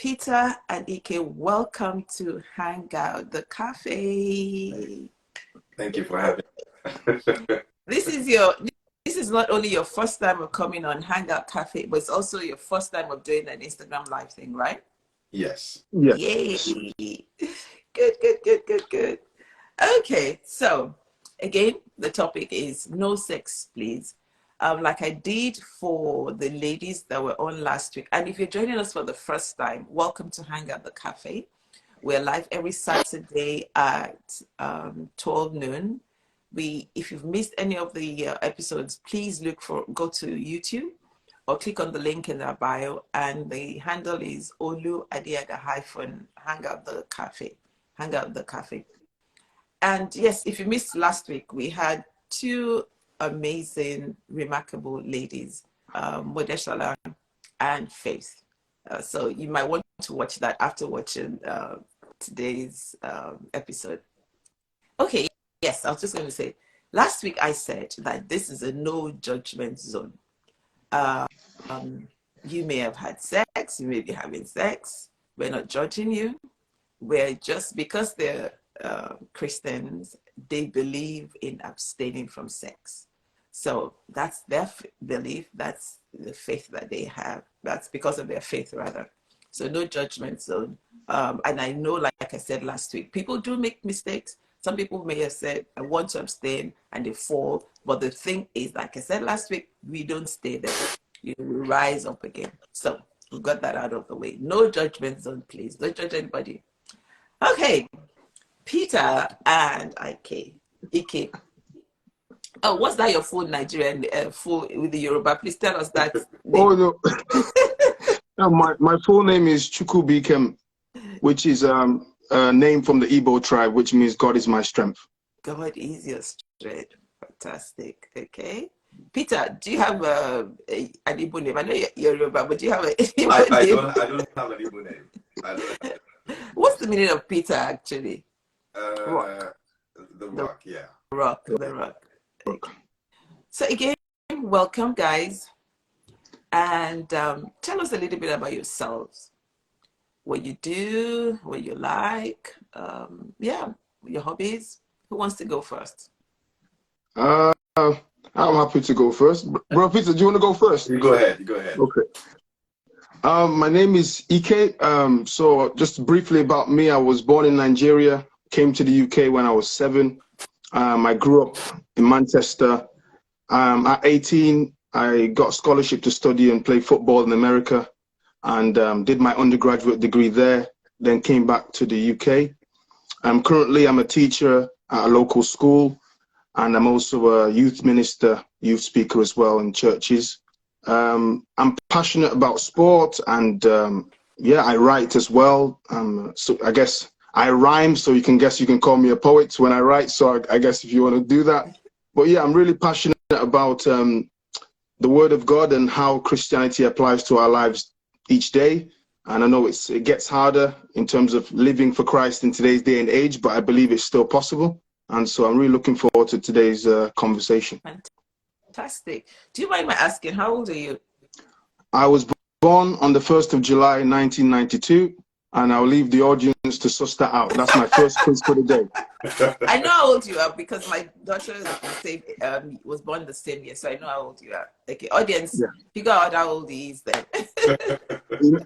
Peter and Ike, welcome to Hangout the Cafe. Thank you for having me. This is not only your first time of coming on Hangout Cafe, but it's also your first time of doing an Instagram live thing, right? Yes. Yay. Good. Okay, so again, the topic is no sex, please. Like I did for the ladies that were on last week. And if you're joining us for the first time, welcome to Hang Out the Cafe. We're live every Saturday at 12 noon. If you've missed any of the episodes, please go to YouTube or click on the link in our bio. And the handle is Olu Adiaga Hangout the Cafe. Hangout the Cafe. And yes, if you missed last week, we had two amazing, remarkable ladies, Modeshala and Faith. So you might want to watch that after watching today's episode. Okay, yes, I was just going to say, last week I said that this is a no judgment zone. You may have had sex, you may be having sex. We're not judging you. We're just, because they're Christians, they believe in abstaining from sex. So that's their belief. That's the faith that they have. That's because of their faith, rather. So no judgment zone. And I know, like I said last week, people do make mistakes. Some people may have said, I want to abstain, and they fall. But the thing is, like I said last week, we don't stay there. You rise up again. So we got that out of the way. No judgment zone, please. Don't judge anybody. Okay. Peter and Ike. Oh, what's that your full Nigerian full with the Yoruba? Please tell us that name. Oh no. No, my full name is Chukwubikem, which is a name from the Igbo tribe, which means God is my strength. God is your strength. Fantastic. Okay. Peter, do you have an Igbo name? I know you're Yoruba, but do you have an Igbo name? I don't have an Igbo name. I don't have it. What's the meaning of Peter actually? Rock. The Rock, yeah. The Rock. Okay. So again, welcome guys, and tell us a little bit about yourselves, what you do, what you like, your hobbies. Who wants to go first? I'm happy to go first. Bro, Peter, do you want to go first? You go ahead. Okay. My name is Ike. So just briefly about me, I was born in Nigeria, came to the UK when I was 7. I grew up in Manchester. At 18, I got a scholarship to study and play football in America, and did my undergraduate degree there, then came back to the UK. Currently, I'm a teacher at a local school, and I'm also a youth minister, youth speaker as well in churches. I'm passionate about sport, and I write as well. So I guess I rhyme, so you can call me a poet when I write. So I guess if you want to do that. But yeah, I'm really passionate about the Word of God and how Christianity applies to our lives each day. And I know it gets harder in terms of living for Christ in today's day and age, but I believe it's still possible. And so I'm really looking forward to today's conversation. Fantastic. Do you mind my asking, how old are you? I was born on the 1st of July, 1992. And I'll leave the audience to suss that out. That's my first quiz for the day. I know how old you are because my daughter was born the same year, so I know how old you are. Okay, audience, figure out how old he is then.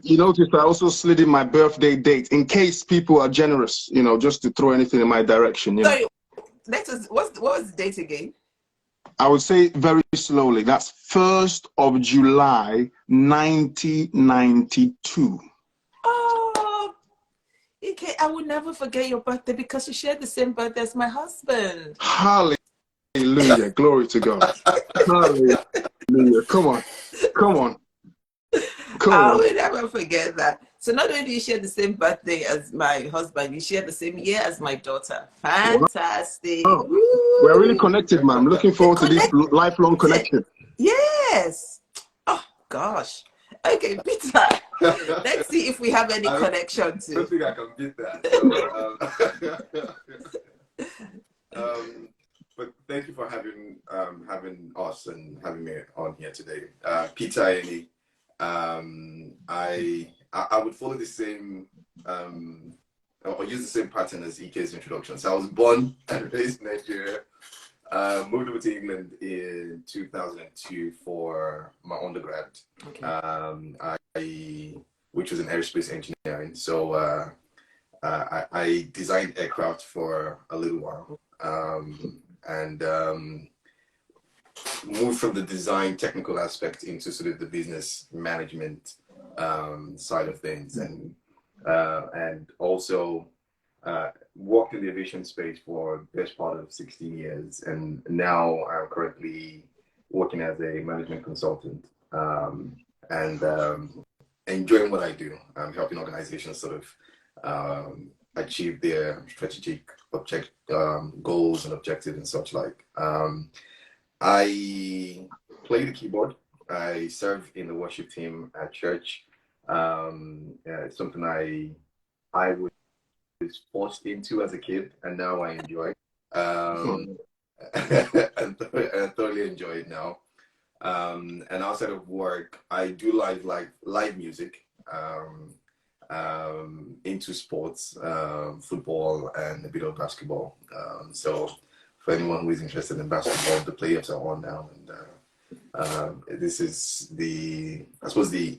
You notice I also slid in my birthday date in case people are generous, just to throw anything in my direction. Sorry, what was the date again? I would say very slowly. That's 1st of July, 1992. Okay, I will never forget your birthday because you share the same birthday as my husband. Hallelujah. Glory to God. Hallelujah. Come on. I will never forget that. So not only do you share the same birthday as my husband, you share the same year as my daughter. Fantastic. Wow. We're really connected, man. I'm looking forward to this lifelong connection. Yes. Oh, gosh. Okay, Peter, let's see if we have any connection to. I don't think I can beat that. So, but thank you for having us and having me on here today. Peter Ayeni, I would follow the same or use the same pattern as Ike's introduction. So I was born and raised in Nigeria. Moved over to England in 2002 for my undergrad, which was in aerospace engineering. So I designed aircraft for a little while, and moved from the design technical aspect into sort of the business management side of things, and also worked in the aviation space for the best part of 16 years, and now I'm currently working as a management consultant, and enjoying what I do. I'm helping organizations sort of achieve their strategic goals and objectives and such like. I play the keyboard. I serve in the worship team at church. It's something I was forced into as a kid, and now I enjoy. And I thoroughly enjoy it now. And outside of work, I do live music. Into sports, football, and a bit of basketball. So for anyone who is interested in basketball, the playoffs are on now, and this is I suppose the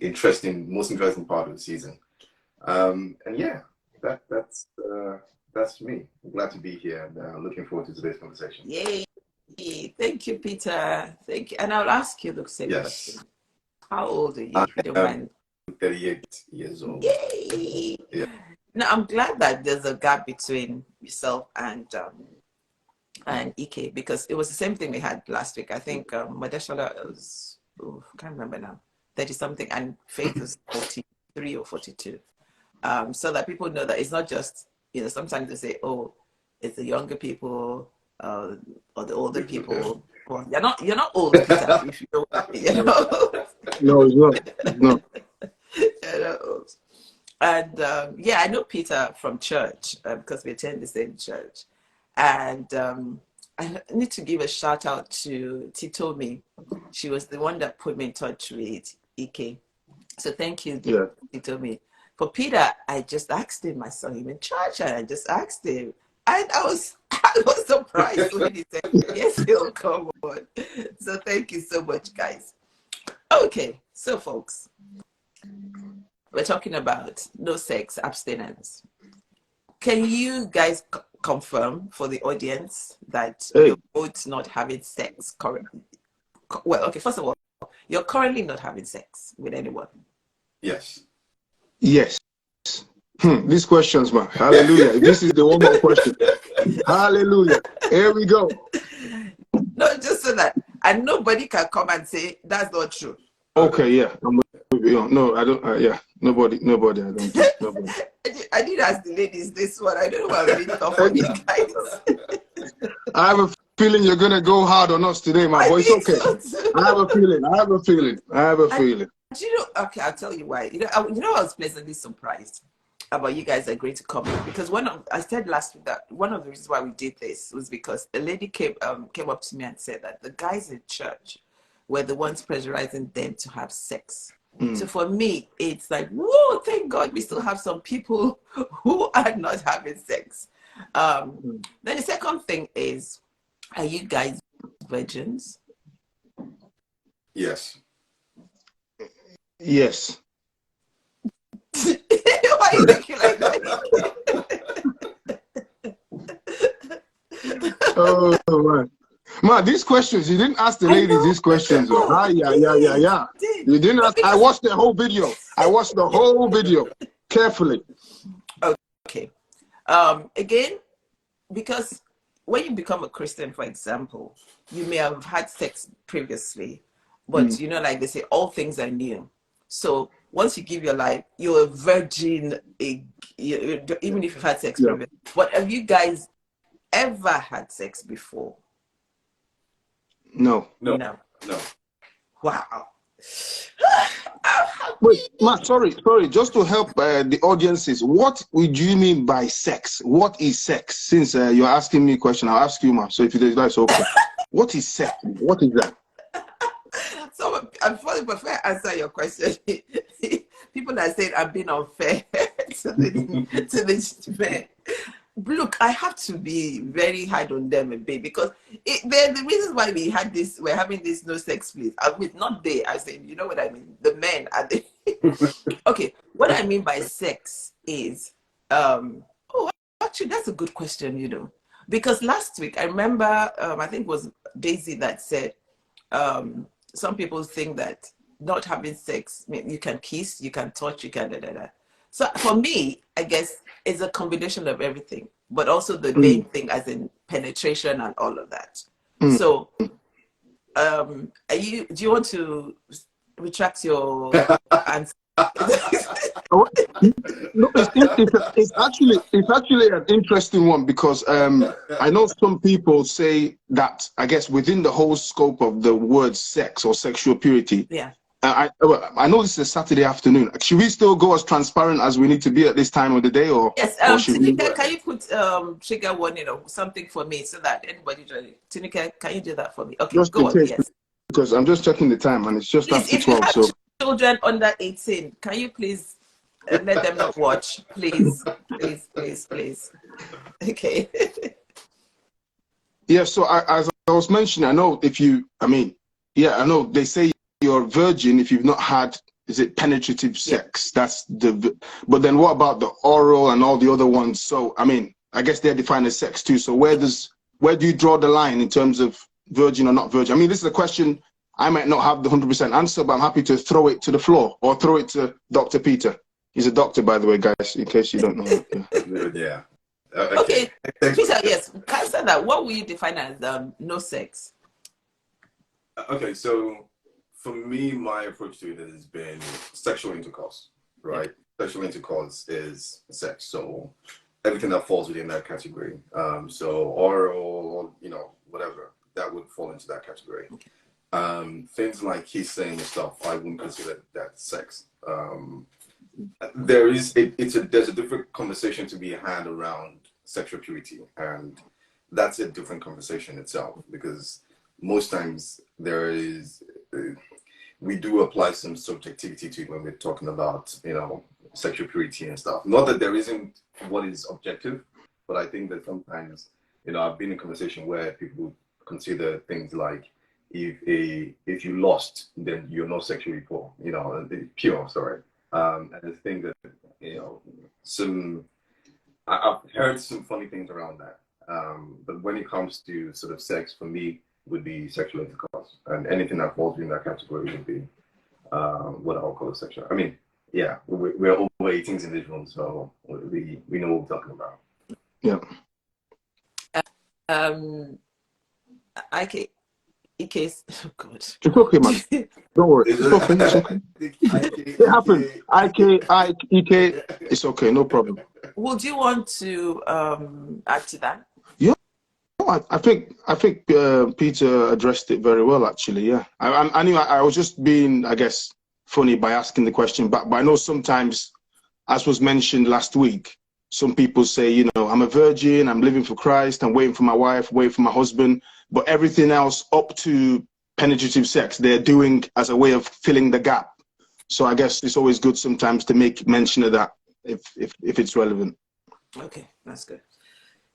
most interesting part of the season. And yeah, that's me. I'm glad to be here, and looking forward to today's conversation. Yay! Thank you, Peter. Thank you. And I'll ask you the same question. How old are you, if you don't mind? 38 years old. Yay! Yeah. No, I'm glad that there's a gap between yourself and Ike, because it was the same thing we had last week. I think Madeshala was, I can't remember now, 30 something, and Faith was 43 or 42. So that people know that it's not just, sometimes they say, oh, it's the younger people or the older people. Well, you're not old, Peter, if you know what I mean, No, it's not. No. And I know Peter from church because we attend the same church. And I need to give a shout out to Titomi. She was the one that put me in touch with Ike. So thank you, Titomi. For Peter, I just asked him. I saw him in church, and I just asked him. And I was surprised when he said, yes, he'll come on. So thank you so much, guys. Okay, so folks, we're talking about no sex, abstinence. Can you guys confirm for the audience that you're both not having sex currently? Well, okay, first of all, you're currently not having sex with anyone. Yes. Yes. These questions, man. Hallelujah. This is the one more question. Hallelujah. Here we go. No, just so that, and nobody can come and say that's not true. Okay, yeah. No, I don't. Yeah, nobody. I don't think nobody. I did ask the ladies this one. I don't know what really tough for you guys. I have a feeling you're gonna go hard on us today, my boy. It's okay. So I have a feeling. Okay, I'll tell you why. I was pleasantly surprised about you guys agreeing to come in, because I said last week that one of the reasons why we did this was because a lady came up to me and said that the guys in church were the ones pressurizing them to have sex. So for me, it's like, whoa, thank God we still have some people who are not having sex. Then the second thing is, are you guys virgins? Yes. Yes. Why are you thinking like that? Oh man, these questions, you didn't ask the ladies these questions. Yeah. You didn't ask. I watched the whole video. Carefully. Okay. Again, because when you become a Christian, for example, you may have had sex previously, but like they say, all things are new. So once you give your life, you're a virgin, even if you've had sex previously. But have you guys ever had sex before? No. Wow. Wait, Ma, sorry. Just to help the audiences, what would you mean by sex? What is sex? Since you're asking me a question, I'll ask you, Ma. So if that's okay. What is sex? What is that? So before I answer your question, people are saying I'm being unfair to the men. Look, I have to be very hard on them a bit because they're the reasons why we're having this no sex please. I mean, not they, I say, you know what I mean? The men are they. Okay, what I mean by sex is, oh, actually, that's a good question, you know, because last week I remember, I think it was Daisy that said, some people think that not having sex, I mean, you can kiss, you can touch, you can da da da. So for me, I guess it's a combination of everything, but also the main thing as in penetration and all of that. So, do you want to retract your answer? No, it's actually an interesting one because I know some people say that, I guess, within the whole scope of the word sex or sexual purity. Yeah. I know this is a Saturday afternoon. Should we still go as transparent as we need to be at this time of the day, or yes? Or should Tinika, can you put trigger warning or something for me so that anybody join it? Tinika, can you do that for me? Okay, just go on. case, Yes. because I'm just checking the time and it's just Please, after if you 12. have So children under 18, can you please let them not watch? Please, please, please, please. Okay. yeah. So as I was mentioning, I know I know they say you're a virgin if you've not had, is it penetrative sex? Yeah. But then what about the oral and all the other ones? So, I mean, I guess they're defined as sex too. So where do you draw the line in terms of virgin or not virgin? I mean, this is a question I might not have the 100% answer, but I'm happy to throw it to the floor or throw it to Dr. Peter. He's a doctor, by the way, guys, in case you don't know. Yeah. Okay. Peter, yes, answer that. What will you define as no sex? Okay, so for me, my approach to it has been sexual intercourse, right? Yeah. Sexual intercourse is sex, so everything that falls within that category. So oral, you know, whatever, that would fall into that category. Okay. Things like kissing and stuff, I wouldn't consider that sex. There's a different conversation to be had around sexual purity, and that's a different conversation itself, because most times we do apply some subjectivity to it when we're talking about, you know, sexual purity and stuff. Not that there isn't what is objective, but I think that sometimes, you know, I've been in a conversation where people consider things like, if you lost, then you're not sexually poor, you know, pure, sorry. And I think that, you know, I've heard some funny things around that. But when it comes to sort of sex, for me, would be sexual intercourse, and anything that falls in that category would be what I'll call sexual. I mean, yeah, we're over 18s in this room, so we know what we're talking about. Yeah. Ike, oh God. It's okay, man. Don't worry. It's okay. It's okay. It happens. Ike, it's okay. No problem. Would you want to add to that? Yeah. I think Peter addressed it very well, actually. Yeah. I was just being, I guess, funny by asking the question, but I know sometimes, as was mentioned last week, some people say, you know, I'm a virgin, I'm living for Christ, I'm waiting for my wife, waiting for my husband, but everything else up to penetrative sex, they're doing as a way of filling the gap. So I guess it's always good sometimes to make mention of that if it's relevant. Okay, that's good.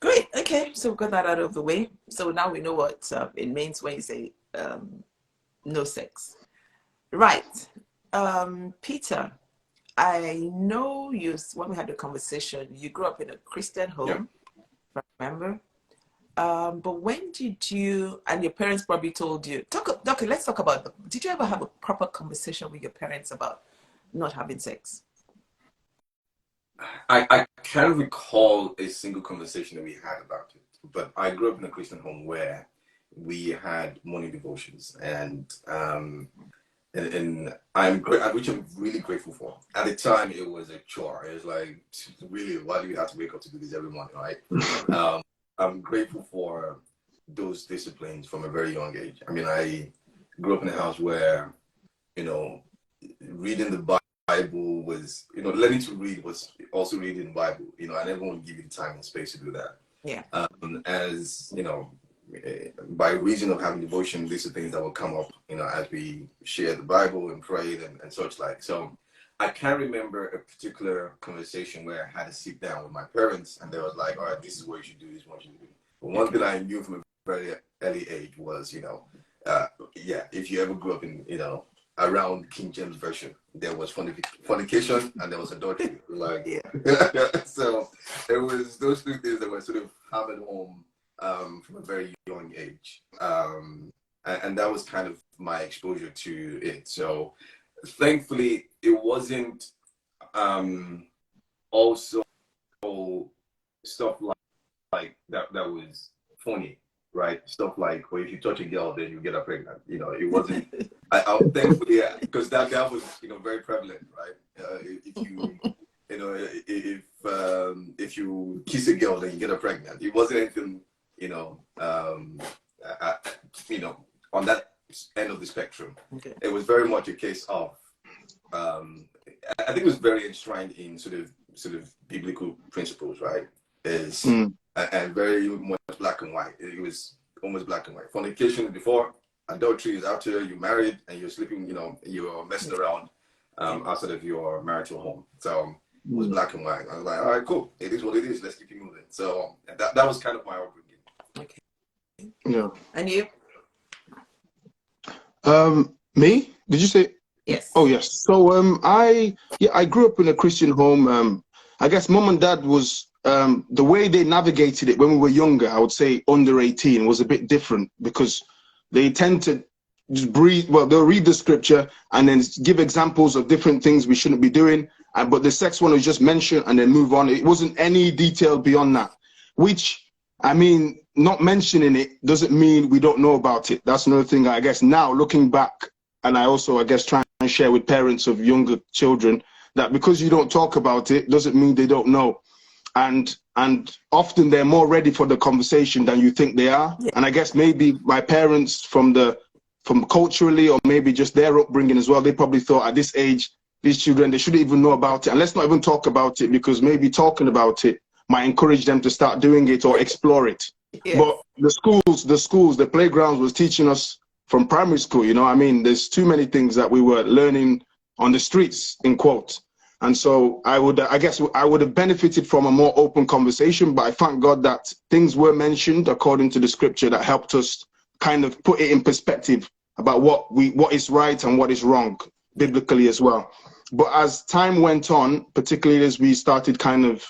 Great. Okay, so we've got that out of the way. So now we know what it means when you say no sex. Right. Peter, I know when we had a conversation, you grew up in a Christian home, if I remember. But when did you, and your parents probably told you, Doctor, let's talk about, did you ever have a proper conversation with your parents about not having sex? I can't recall a single conversation that we had about it, but I grew up in a Christian home where we had morning devotions, and which I'm really grateful for. At the time, it was a chore. It was like, really, why do we have to wake up to do this every morning, right? I'm grateful for those disciplines from a very young age. I mean, I grew up in a house where, you know, reading the Bible was, you know, learning to read was also reading the Bible. You know, I never want to give you the time and space to do that. Yeah. As, you know, by reason of having devotion, these are things that will come up, as we share the Bible and pray and such like. So I can't remember a particular conversation where I had to sit down with my parents and they was like, all right, this is what you should do, this is what you should do. But one thing I knew from a very early age was, if you ever grew up in, around King James Version, there was fornication and there was adultery. Like, so there was those two things that were sort of hammered home from a very young age. And that was kind of my exposure to it. So thankfully, it wasn't also stuff like that was funny, right? Stuff like, well, if you touch a girl, then you get her pregnant. It wasn't. Thankfully, because that was very prevalent, right? If you kiss a girl, then you get her pregnant. It wasn't anything, on that end of the spectrum. Okay. It was very much a case of, I think it was very enshrined in sort of biblical principles, right? And very much black and white. It was almost black and white. Fornication is before, adultery is after. You're married and you're sleeping. You're messing around outside of your marital home. So it was black and white. I was like, all right, cool. It is what it is. Let's keep it moving. So that was kind of my upbringing. Okay. Yeah. And you? Me? Did you say? Yes. Oh, yes. So I grew up in a Christian home. I guess mom and dad was the way they navigated it when we were younger, I would say under 18, was a bit different because they tend to just breathe. Well, they'll read the scripture and then give examples of different things we shouldn't be doing. But the sex one was just mentioned and then move on. It wasn't any detail beyond that, which, I mean, not mentioning it doesn't mean we don't know about it. That's another thing, I guess, now looking back, and I also, I guess, try and share with parents of younger children that because you don't talk about it doesn't mean they don't know. And often they're more ready for the conversation than you think they are. Yeah. And I guess maybe my parents from culturally or maybe just their upbringing as well, they probably thought at this age, these children, they shouldn't even know about it. And let's not even talk about it because maybe talking about it might encourage them to start doing it or explore it. Yes. But the schools, the playgrounds was teaching us from primary school, I mean, there's too many things that we were learning on the streets, in quotes. And so I guess I would have benefited from a more open conversation, but I thank God that things were mentioned according to the scripture that helped us kind of put it in perspective about what is right and what is wrong biblically as well. But as time went on, particularly as we started kind of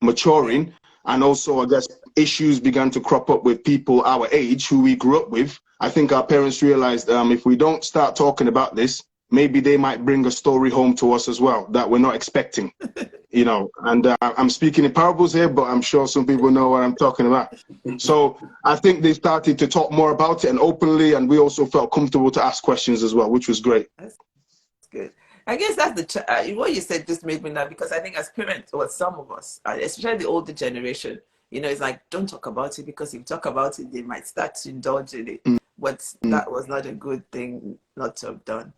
maturing, and also I guess issues began to crop up with people our age who we grew up with, I think our parents realized if we don't start talking about this, maybe they might bring a story home to us as well that we're not expecting, and I'm speaking in parables here, but I'm sure some people know what I'm talking about. So I think they started to talk more about it and openly, and we also felt comfortable to ask questions as well, which was great. That's good. I guess that's what you said just made me laugh because I think as parents, or some of us, especially the older generation, it's like, don't talk about it because if you talk about it, they might start to indulge in it. But that was not a good thing not to have done.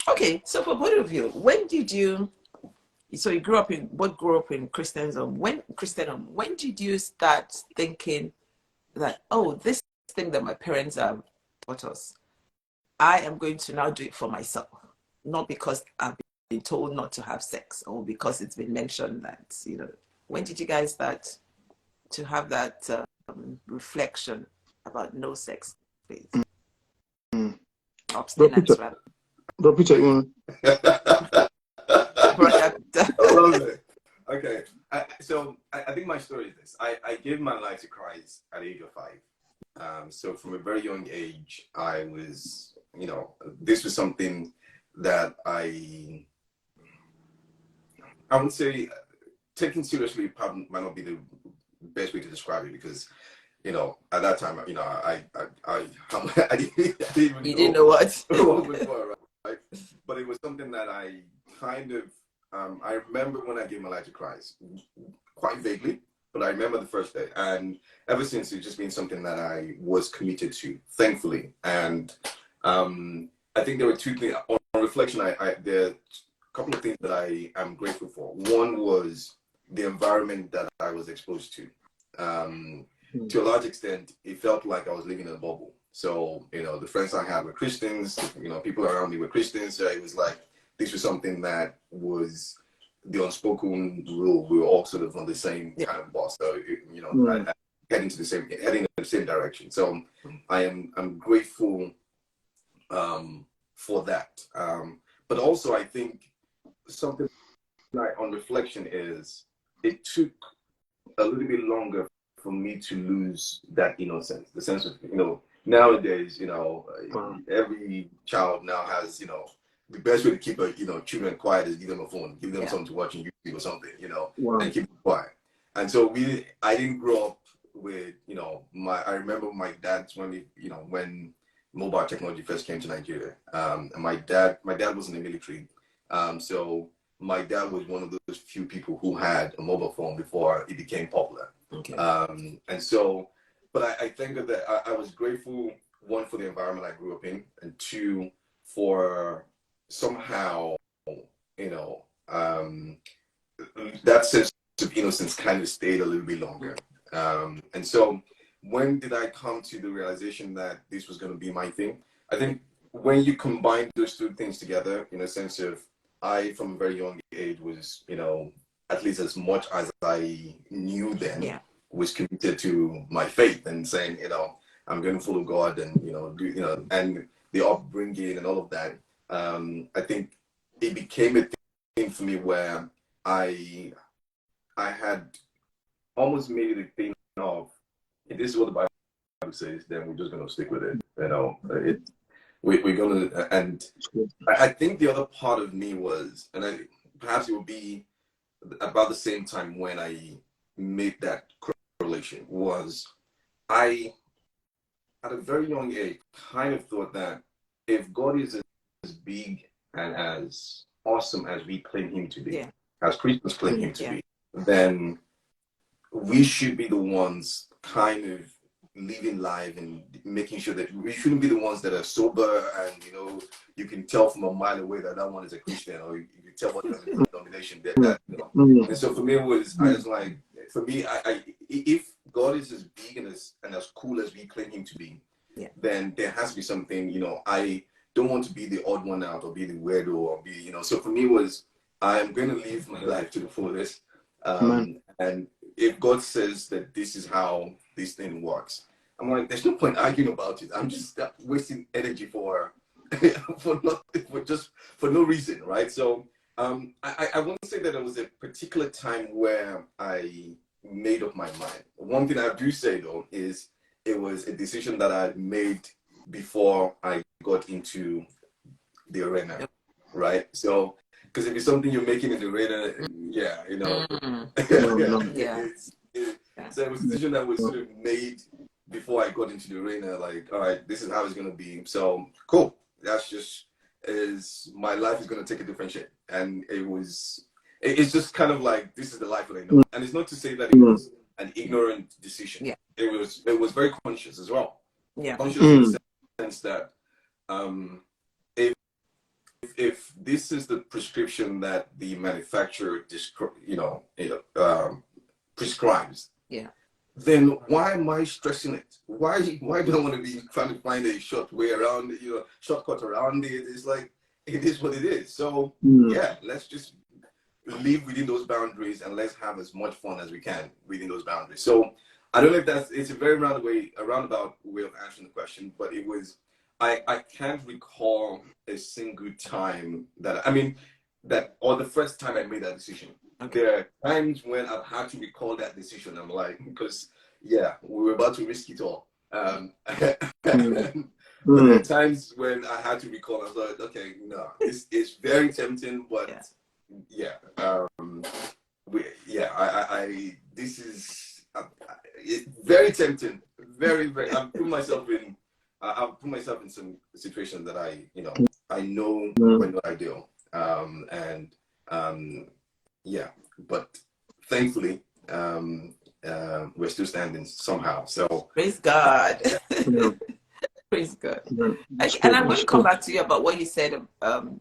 Okay, so for both of you, when did you grew up in Christendom? When did you start thinking that, oh, this thing that my parents have taught us, I am going to now do it for myself, not because I've been told not to have sex or because it's been mentioned that, when did you guys start to have that reflection about no sex, please? Abstinence, rather. Bro, Peter, I love it. Okay, so I think my story is this. I gave my life to Christ at the age of 5. So from a very young age, I was, this was something that I would say taking seriously might not be the best way to describe it because, at that time, I didn't even know. You didn't know what? What was what, right? But it was something that I kind of, I remember when I gave my life to Christ, quite vaguely, but I remember the first day. And ever since, it's just been something that I was committed to, thankfully. And I think there were two things. On reflection, there are a couple of things that I am grateful for. One was the environment that I was exposed to. to a large extent, it felt like I was living in a bubble. So, the friends I had were Christians, people around me were Christians. So it was like, this was something that was the unspoken rule. We were all sort of on the same kind of bus. So, heading in the same direction. So I'm grateful for that. But also I think something like on reflection is it took a little bit longer for me to lose that innocence, the sense of, nowadays, every child now has, the best way to keep children quiet is give them a phone, give them something to watch on YouTube or something, and keep them quiet. And so I didn't grow up with, I remember my dad when mobile technology first came to Nigeria. And my dad was in the military. So my dad was one of those few people who had a mobile phone before it became popular. Okay. And so, but I think that I was grateful, one, for the environment I grew up in, and two, for somehow, that sense of innocence kind of stayed a little bit longer. And so when did I come to the realization that this was going to be my thing? I think when you combine those two things together, in a sense of, I, from a very young age, was, at least as much as I knew then, was committed to my faith and saying, I'm going to follow God and, and the upbringing and all of that. I think it became a thing for me where I had almost made it a thing of, if this is what the Bible says, then we're just going to stick with it. We're going to, and I think the other part of me was, and perhaps it would be about the same time when I made that correlation, was I, at a very young age, kind of thought that if God is as big and as awesome as we claim him to be, as Christians claim him to be, then we should be the ones kind of living life and making sure that we shouldn't be the ones that are sober and, you can tell from a mile away that one is a Christian, or you can tell what kind of denomination that. And so for me, I was like, for me, if God is as big and as cool as we claim him to be, then there has to be something, I don't want to be the odd one out or be the weirdo or be, so for me I'm going to live my life to the fullest. And if God says that this is how this thing works, I'm like, there's no point arguing about it. I'm just wasting energy for no reason, right? So I won't say that there was a particular time where I made up my mind. One thing I do say though is it was a decision that I made before I got into the arena, right? So because if it's something you're making in the arena, so it was a decision that was sort of made before I got into the arena, like, all right, this is how it's going to be. So cool. That's just, my life is going to take a different shape. And it's just kind of like, this is the life that I know. And it's not to say that it was an ignorant decision. It was very conscious as well. Conscious in the sense that if this is the prescription that the manufacturer prescribes, then why am I stressing it? Why do I want to be trying to find a shortcut around it? It's like, it is what it is. So let's just live within those boundaries and let's have as much fun as we can within those boundaries. So I don't know if it's a very roundabout way of answering the question, but it was, I can't recall a single time or the first time I made that decision. Okay. There are times when I've had to recall that decision. I'm like, because we were about to risk it all. But there are times when I had to recall. I was like, okay, no, it's very tempting, but this is it's very tempting. Very, very. I've put myself in some situations that I know were not ideal. But thankfully, we're still standing somehow. So praise God. Praise God. And I'm going to come back to you about what you said.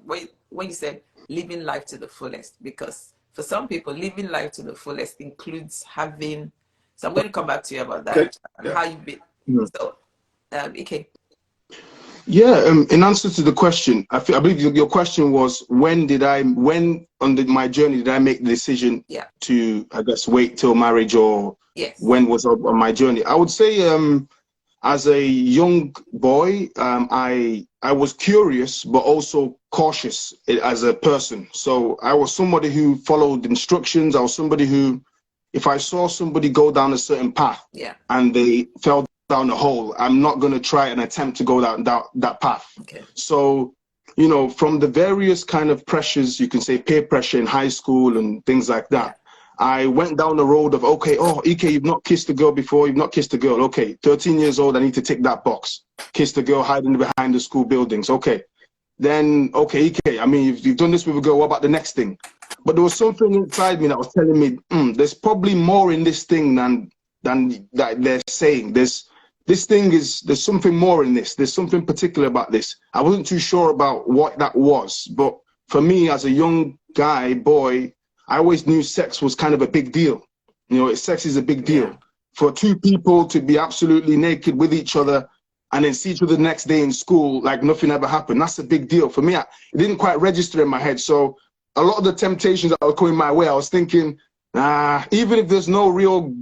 When you said living life to the fullest, because for some people, living life to the fullest includes having So I'm going to come back to you about that Okay. and how you've been. Yeah. So, Ike. Yeah, in answer to the question, I believe your question was when my journey did I make the decision to, I guess, wait till marriage, or when was on my journey? I would say as a young boy, I was curious but also cautious as a person. So I was somebody who followed instructions. I was somebody who, if I saw somebody go down a certain path and they fell down a hole, I'm not going to try and attempt to go down that path. Okay. So, you know, from the various kind of pressures, you can say peer pressure in high school and things like that, I went down the road of, okay, oh, Ike, you've not kissed a girl before, you've not kissed a girl. Okay, 13 years old, I need to tick that box. Kissed a girl hiding behind the school buildings. Okay. Then, okay, Ike, I mean, you've done this with a girl, what about the next thing? But there was something inside me that was telling me, there's probably more in this thing than that they're saying. There's something more in this. There's something particular about this. I wasn't too sure about what that was. But for me, as a young boy, I always knew sex was kind of a big deal. You know, sex is a big deal. For two people to be absolutely naked with each other and then see each other the next day in school like nothing ever happened, that's a big deal. For me, it didn't quite register in my head. So a lot of the temptations that were coming my way, I was thinking, even if there's no real,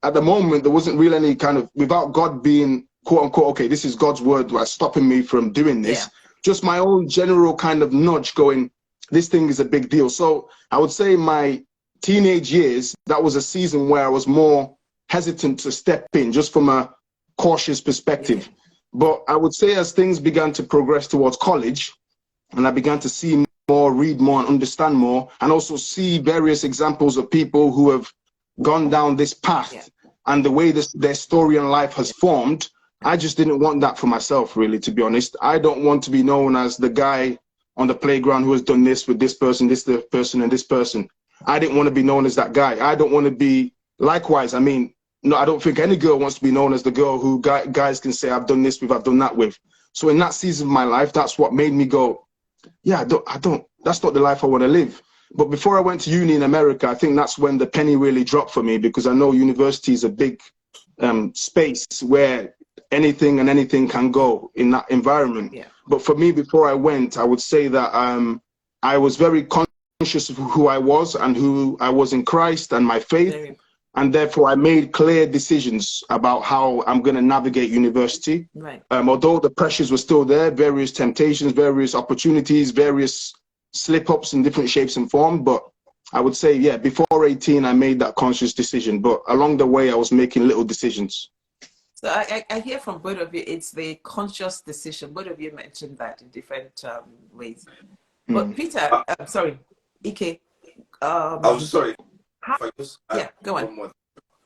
at the moment, there wasn't really any kind of, without God being, quote unquote, okay, this is God's word like stopping me from doing this. Just my own general kind of nudge going, this thing is a big deal. So I would say my teenage years, that was a season where I was more hesitant to step in, just from a cautious perspective. But I would say as things began to progress towards college, and I began to see more, read more, and understand more, and also see various examples of people who have gone down this path and the way their story in life has formed, I just didn't want that for myself, really, to be honest. I don't want to be known as the guy on the playground who has done this with this person, and this person. I didn't want to be known as that guy. I don't want to be, likewise, I mean, no, I don't think any girl wants to be known as the girl who guys can say, I've done this with, I've done that with. So in that season of my life, that's what made me go, yeah, that's not the life I want to live. But before I went to uni in America, I think that's when the penny really dropped for me, because I know university is a big space where anything and anything can go in that environment. But for me, before I went, I would say that I was very conscious of who I was and who I was in Christ and my faith. And therefore, I made clear decisions about how I'm going to navigate university. Although the pressures were still there, various temptations, various opportunities, various slip-ups in different shapes and form. But I would say, yeah, before 18, I made that conscious decision. But along the way, I was making little decisions. So I hear from both of you, it's the conscious decision. Both of you mentioned that in different ways. But Peter, sorry, Ike. I'm sorry. If I just go on. one more,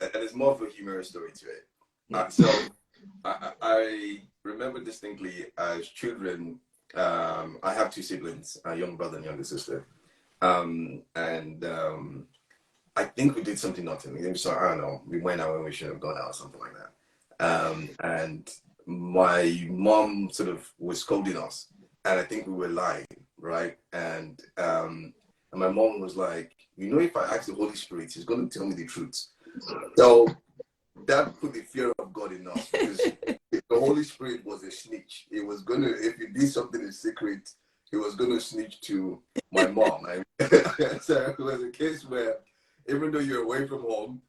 and it's more of a humorous story to it. So I remember distinctly as children, I have two siblings, a young brother and younger sister. I think we did something naughty. So I don't know, we went out when we shouldn't have gone out or something like that. And my mom sort of was scolding us, and I think we were lying, right? And my mom was like, you know, if I ask the Holy Spirit, he's going to tell me the truth. So that put the fear of God in us, because if the Holy Spirit was a snitch, it was going to, if he did something in secret, he was going to snitch to my mom. So it was a case where even though you're away from home,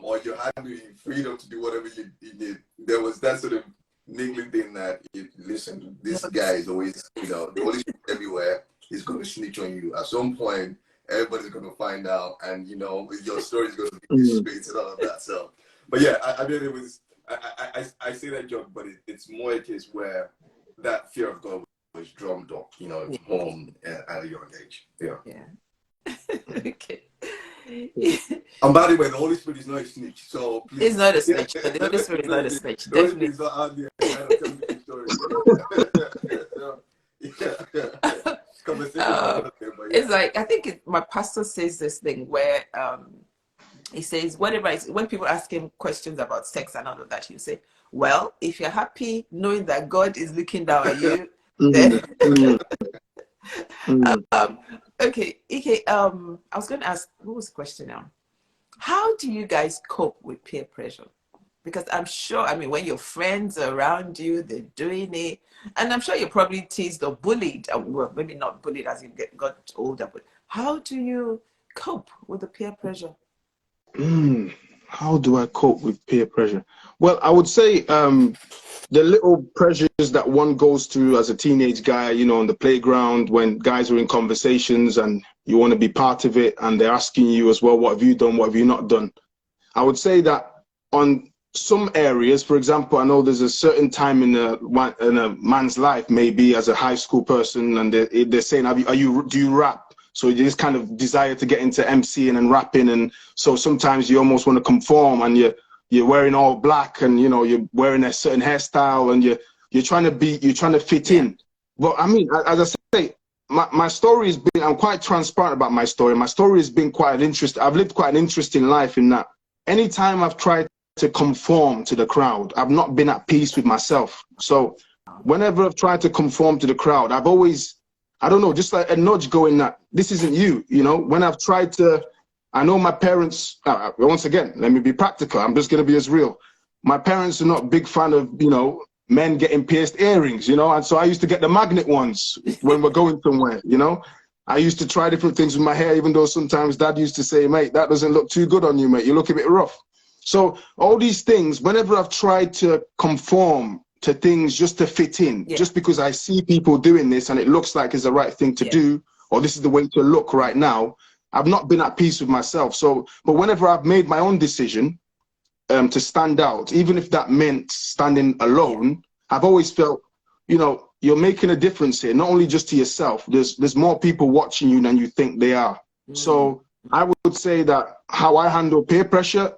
or you had the freedom to do whatever you did, there was that sort of niggling thing that, listen, this guy is always, you know, the Holy Spirit everywhere. He's going to snitch on you. At some point, everybody's going to find out, and, you know, your story is going to be straight and all of that. So, but yeah, I mean, it was, I say that joke, but it's more a case where that fear of God was drummed up, you know, home at a young age. Okay. And by the way, the Holy Spirit is not a snitch, so please. He's not a snitch. The Holy Spirit is not a snitch. The Holy Spirit is not out there trying to tell me the story. It's like, I think my pastor says this thing where he says, when people ask him questions about sex and all of that, he'll say, well, if you're happy knowing that God is looking down at you, then okay, Ike, I was going to ask, what was the question now? How do you guys cope with peer pressure? Because I'm sure, I mean, when your friends are around you, they're doing it, and I'm sure you're probably teased or bullied. Well, maybe not bullied as you got older, but how do you cope with the peer pressure? How do I cope with peer pressure? Well, I would say the little pressures that one goes through as a teenage guy, you know, on the playground when guys are in conversations and you want to be part of it and they're asking you as well, what have you done? What have you not done? I would say that on some areas, for example, I know there's a certain time in a man's life, maybe as a high school person, and they're saying, do you rap? So you just kind of desire to get into MCing and rapping, and so sometimes you almost want to conform, and you're wearing all black, and you know you're wearing a certain hairstyle, and you're trying to fit in. But I mean, as I say, my story has been, I'm quite transparent about my story. My story has been quite interesting. I've lived quite an interesting life in that anytime I've tried to conform to the crowd, I've not been at peace with myself. So whenever I've tried to conform to the crowd, I've always, I don't know, just like a nudge going that this isn't you, you know. When I've tried to, I know my parents, once again, let me be practical. I'm just going to be as real. My parents are not a big fan of, you know, men getting pierced earrings, you know, and so I used to get the magnet ones when we're going somewhere, you know. I used to try different things with my hair, even though sometimes dad used to say, mate, that doesn't look too good on you, mate. You look a bit rough. So all these things, whenever I've tried to conform to things just to fit in, just because I see people doing this and it looks like it's the right thing to do, or this is the way to look right now, I've not been at peace with myself. So, but whenever I've made my own decision to stand out, even if that meant standing alone, I've always felt, you know, you're making a difference here, not only just to yourself. There's more people watching you than you think they are. So I would say that how I handle peer pressure,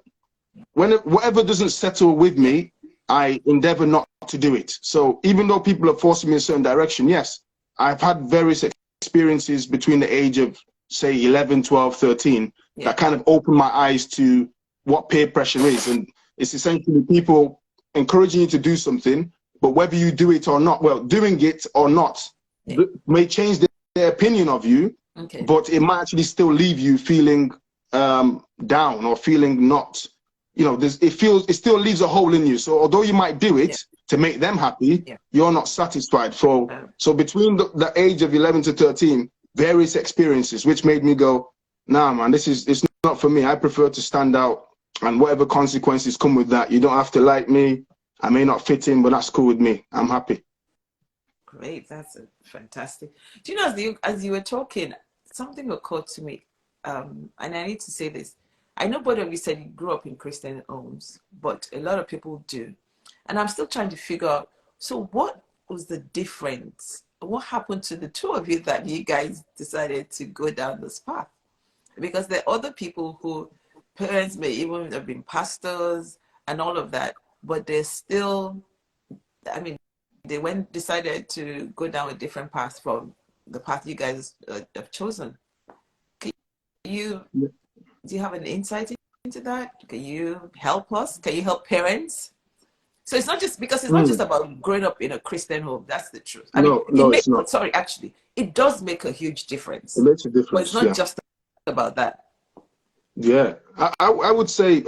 whatever doesn't settle with me, I endeavor not to do it. So even though people are forcing me in a certain direction, yes, I've had various experiences between the age of, say, 11, 12, 13, that kind of opened my eyes to what peer pressure is. And it's essentially people encouraging you to do something, but whether you do it or not, well, doing it or not may change their opinion of you, but it might actually still leave you feeling down or feeling not, you know, it still leaves a hole in you. So although you might do it to make them happy, you're not satisfied. So between the age of 11 to 13, various experiences, which made me go, nah, man, it's not for me. I prefer to stand out, and whatever consequences come with that, you don't have to like me. I may not fit in, but that's cool with me. I'm happy. Great, that's fantastic. Do you know, as you were talking, something occurred to me, and I need to say this. I know both of you said you grew up in Christian homes, but a lot of people do. And I'm still trying to figure out, so what was the difference? What happened to the two of you that you guys decided to go down this path? Because there are other people who parents may even have been pastors and all of that, but they're still, I mean, they decided to go down a different path from the path you guys have chosen. Do you have an insight into that? Can you help us? Can you help parents? So it's not just, because it's not just about growing up in a Christian home. That's the truth. I mean, it's not. Sorry, actually, it does make a huge difference. It makes a difference. But it's not just about that. Yeah, I would say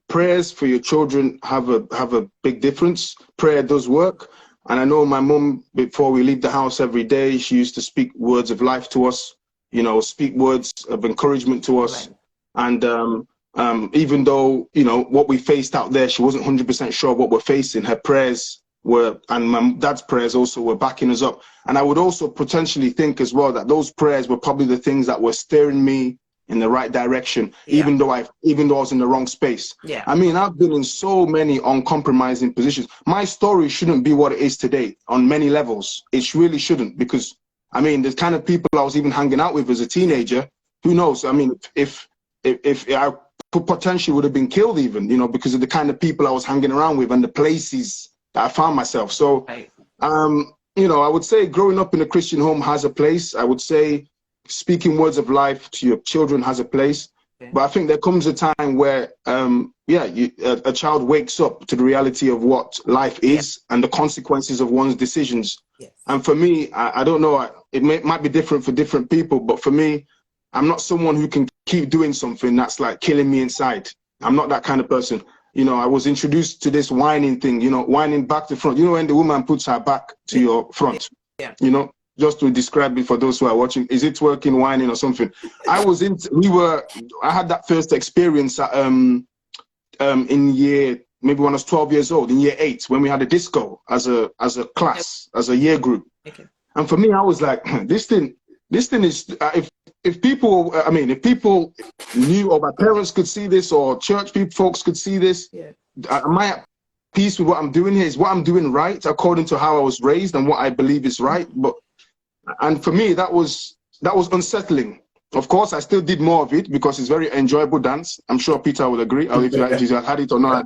prayers for your children have a big difference. Prayer does work. And I know my mum, before we leave the house every day, she used to speak words of life to us, you know, speak words of encouragement to us. Right. And even though, you know, what we faced out there, she wasn't 100% sure what we're facing, her prayers were, and my dad's prayers also, were backing us up. And I would also potentially think as well that those prayers were probably the things that were steering me in the right direction, even though I was in the wrong space. I mean, I've been in so many uncompromising positions. My story shouldn't be what it is today on many levels. It really shouldn't, because I mean, the kind of people I was even hanging out with as a teenager, who knows? I mean, if I potentially would have been killed even, you know, because of the kind of people I was hanging around with and the places that I found myself. So, you know, I would say growing up in a Christian home has a place. I would say speaking words of life to your children has a place. But I think there comes a time where, a child wakes up to the reality of what life is and the consequences of one's decisions. And for me, I don't know, it might be different for different people, but for me, I'm not someone who can keep doing something that's like killing me inside. I'm not that kind of person. You know, I was introduced to this whining thing, you know, whining back to front. You know, when the woman puts her back to your front, you know, just to describe it for those who are watching, is it working, whining or something? I had that first experience at, in year, maybe when I was 12 years old, in year 8, when we had a disco as a class, as a year group. Okay. And for me, I was like, this thing is, if people, if people knew, or my parents could see this, or church folks could see this, am I at peace with what I'm doing here? Is what I'm doing right according to how I was raised and what I believe is right? And for me, that was unsettling. Of course, I still did more of it because it's very enjoyable dance. I'm sure Peter would agree, or if you had it or not.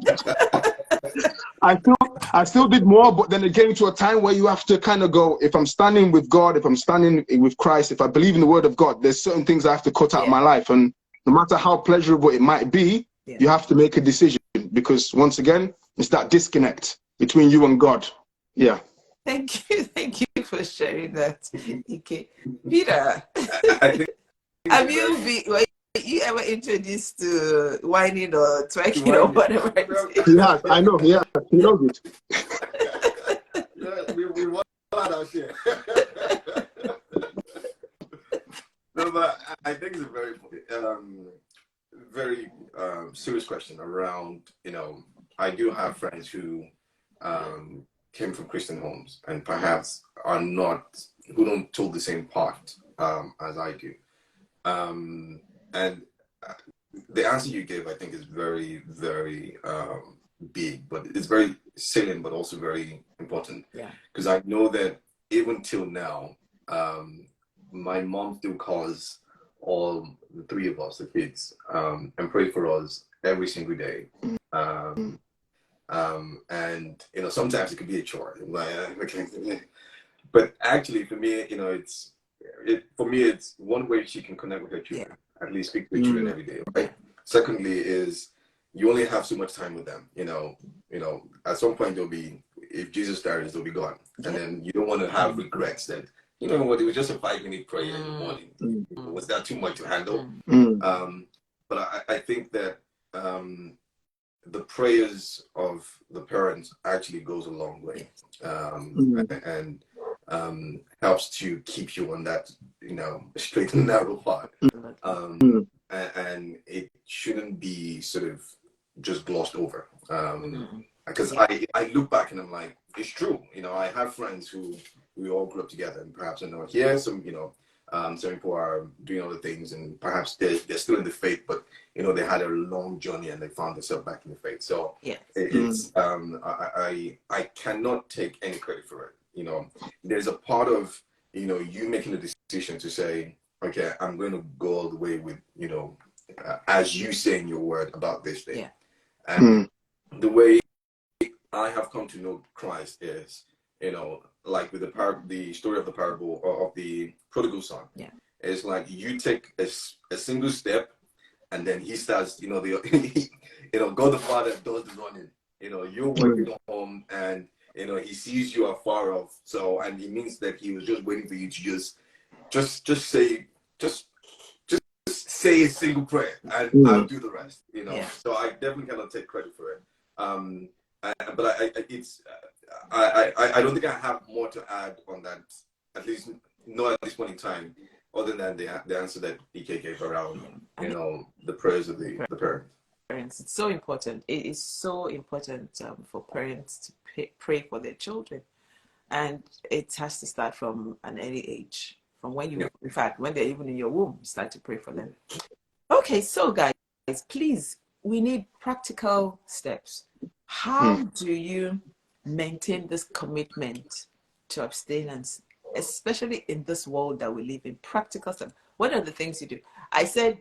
I still did more, but then it came to a time where you have to kind of go, if I'm standing with God, if I'm standing with Christ, if I believe in the word of God, there's certain things I have to cut out of my life. And no matter how pleasurable it might be, you have to make a decision, because once again, it's that disconnect between you and God. Yeah. Thank you for sharing that, Ike. Peter, were you ever introduced to whining or twerking or whatever? He has. I know. He has. He knows it. We want our share. No, but I think it's a very serious question around, you know, I do have friends who came from Christian homes and perhaps who don't toe the same path as I do. And the answer you gave, I think, is very, very big, but it's very salient, but also very important. Yeah. Because I know that even till now, my mom still calls all the 3 of us, the kids, and pray for us every single day. And you know, sometimes it could be a chore. But actually, for me, you know, it's one way she can connect with her children. At least speak to the children every day, right? Secondly is you only have so much time with them. You know, at some point if Jesus tarries, they'll be gone. And then you don't want to have regrets that, you know what, it was just a 5-minute prayer in the morning. Was that too much to handle? But I think that the prayers of the parents actually goes a long way, and helps to keep you on that, you know, straight and narrow path. And it shouldn't be sort of just glossed over. Because I look back and I'm like, it's true. You know, I have friends who we all grew up together, and perhaps I know here some, you know, some people are doing other things, and perhaps they're still in the faith, but you know, they had a long journey and they found themselves back in the faith. So it's I cannot take any credit for it. You know, there's a part of, you know, you making a decision to say, okay, I'm going to go all the way with, you know, as you say in your word about this thing. And the way I have come to know Christ is, you know, like with the story of the parable of the prodigal son. It's like you take a single step, and then he starts, you know, you know, God the Father does the running. You know, you're working home, and you know, he sees you afar off. So, and it means that he was just waiting for you to just say a single prayer, and I'll do the rest. You know, so I definitely cannot take credit for it. But I don't think I have more to add on that. At least not at this point in time, other than the answer that Ike gave around, you know, the prayers of the parents. It's so important. It is so important for parents to pray for their children, and it has to start from an early age. From when in fact, when they're even in your womb, start to pray for them. Okay, so guys, please, we need practical steps. How do you maintain this commitment to abstinence, especially in this world that we live in? Practical steps. What are the things you do? I said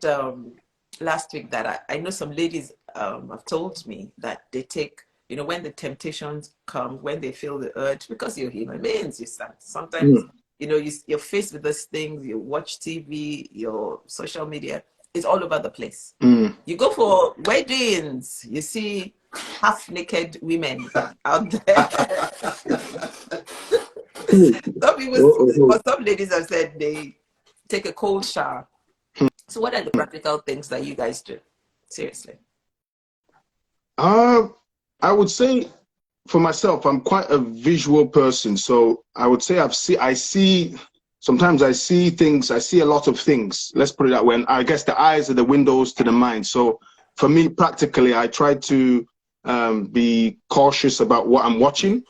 last week that I know some ladies have told me that they take, you know, when the temptations come, when they feel the urge, because you're human beings, you sometimes, you know, you're faced with these things, you watch TV, your social media, it's all over the place. You go for weddings, you see half-naked women out there. Some people, some ladies have said they take a cold shower So what are the practical things that you guys do? Seriously. I would say for myself, I'm quite a visual person. So I would say sometimes I see things, I see a lot of things. Let's put it that way. And I guess the eyes are the windows to the mind. So for me, practically, I try to be cautious about what I'm watching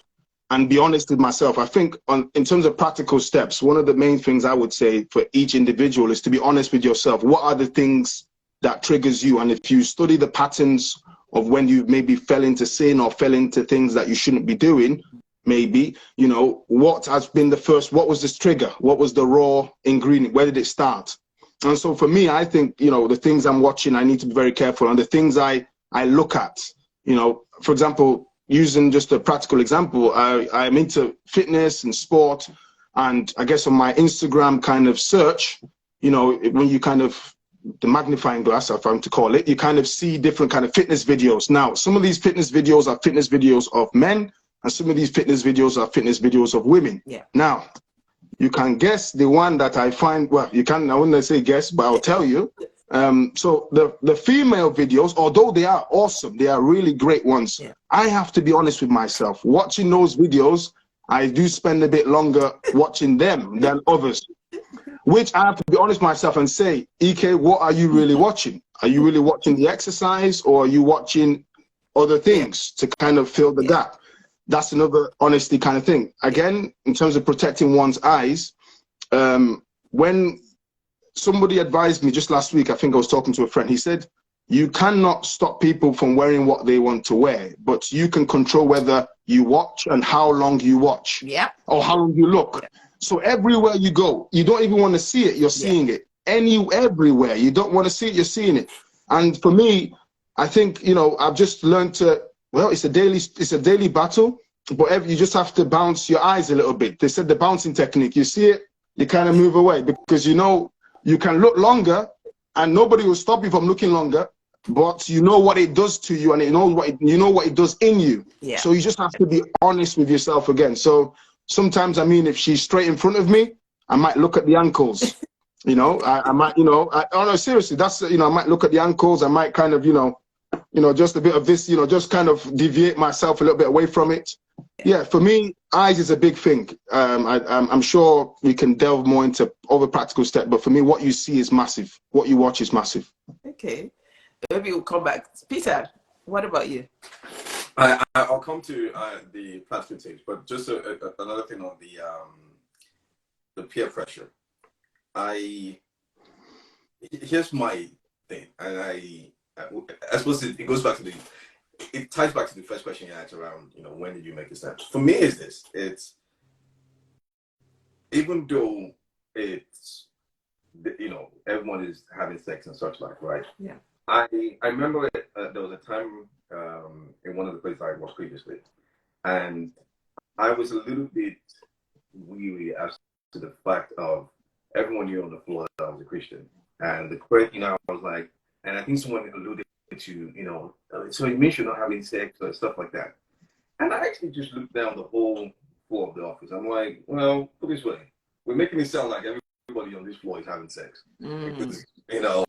and be honest with myself. I think in terms of practical steps, one of the main things I would say for each individual is to be honest with yourself. What are the things that triggers you? And if you study the patterns of when you maybe fell into sin or fell into things that you shouldn't be doing, maybe, you know, what was this trigger? What was the raw ingredient? Where did it start? And so for me, I think, you know, the things I'm watching, I need to be very careful. And the things I look at, you know, for example, using just a practical example, I'm into fitness and sport. And I guess on my Instagram kind of search, you know, when you kind of, the magnifying glass, if I'm to call it, you kind of see different kind of fitness videos. Now, some of these fitness videos are fitness videos of men, and some of these fitness videos are fitness videos of women. Yeah. Now, you can guess the one that I find, well, you can, I wouldn't say guess, but I'll tell you. So the female videos, although they are awesome, they are really great ones. Yeah. I have to be honest with myself. Watching those videos, I do spend a bit longer watching them than others. Which I have to be honest with myself and say, Ike, what are you really watching? Are you really watching the exercise, or are you watching other things to kind of fill the gap? That's another honesty kind of thing. Again, in terms of protecting one's eyes, when somebody advised me just last week, I think I was talking to a friend, he said, you cannot stop people from wearing what they want to wear, but you can control whether you watch and how long you watch, or how long you look. So everywhere you go, you don't even want to see it, you're seeing it. Everywhere, you don't want to see it, you're seeing it. And for me, I think, you know, I've just learned to, well, it's a daily battle, but you just have to bounce your eyes a little bit. They said the bouncing technique, you see it, you kind of move away, because you know, you can look longer and nobody will stop you from looking longer, but you know what it does to you, and you know what it does in you. So you just have to be honest with yourself again. So sometimes, I mean, if she's straight in front of me, I might look at the ankles. You know, I might, you know, oh no, seriously, that's, you know, I might look at the ankles. I might kind of, you know, just a bit of this, you know, just kind of deviate myself a little bit away from it. Yeah, for me, eyes is a big thing. I'm sure we can delve more into other practical steps, but for me, what you see is massive. What you watch is massive. Okay, maybe we'll come back. Peter, what about you? I'll come to the practical things, but just another thing on the peer pressure. Here's my thing, and I suppose it goes back to it ties back to the first question you asked around, you know, when did you make a step? For me, it's even though it's, you know, everyone is having sex and such like, right? Yeah. I remember there was a time in one of the places I worked previously, and I was a little bit weary as to the fact of everyone knew on the floor that I was a Christian, and the question, you know, I was like, and I think someone alluded to, you know, so it means you're not having sex or stuff like that. And I actually just looked down the whole floor of the office. I'm like, well, put it this way, we're making it sound like everybody on this floor is having sex. Because, you know,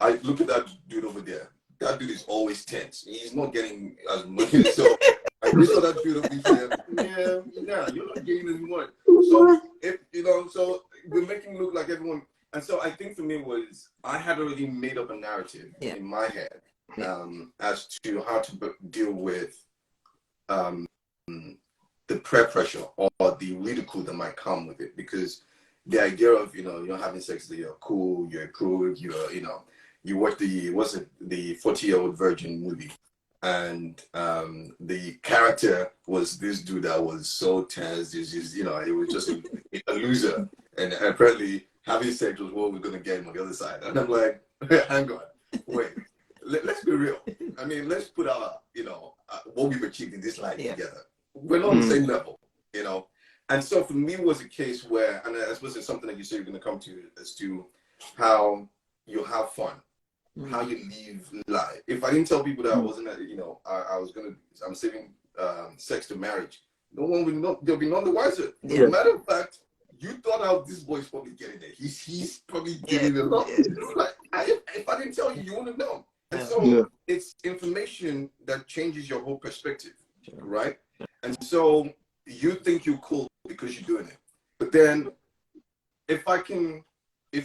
I look at that dude over there. That dude is always tense. He's not getting as much. So I just saw that dude over there. Yeah, you're not getting as much. So, you know, so we're making it look like everyone. And so I think for me was, I had already made up a narrative in my head as to how to deal with the peer pressure or the ridicule that might come with it. Because the idea of, you know, you're having sex, that you're cool, you're approved, you're, you know, you watch the 40-Year-Old Virgin movie, and the character was this dude that was so tense, you know, he was just a loser, and apparently having sex was what we're gonna get him on the other side. And I'm like, hang on, wait, let's be real. I mean, let's put our, you know, what we've achieved in this life together. We're not on the same level, you know. And so for me, it was a case where, and I suppose it's something that you said you're gonna come to, as to how you have fun. How you live life. If I didn't tell people that I wasn't, you know, I'm saving sex to marriage, no one will know. They'll be none the wiser. As a matter of fact, you thought out this boy's probably getting it. He's probably getting it a lot. Like, if I didn't tell you, you wouldn't know. And so it's information that changes your whole perspective, right? And so you think you're cool because you're doing it. But then if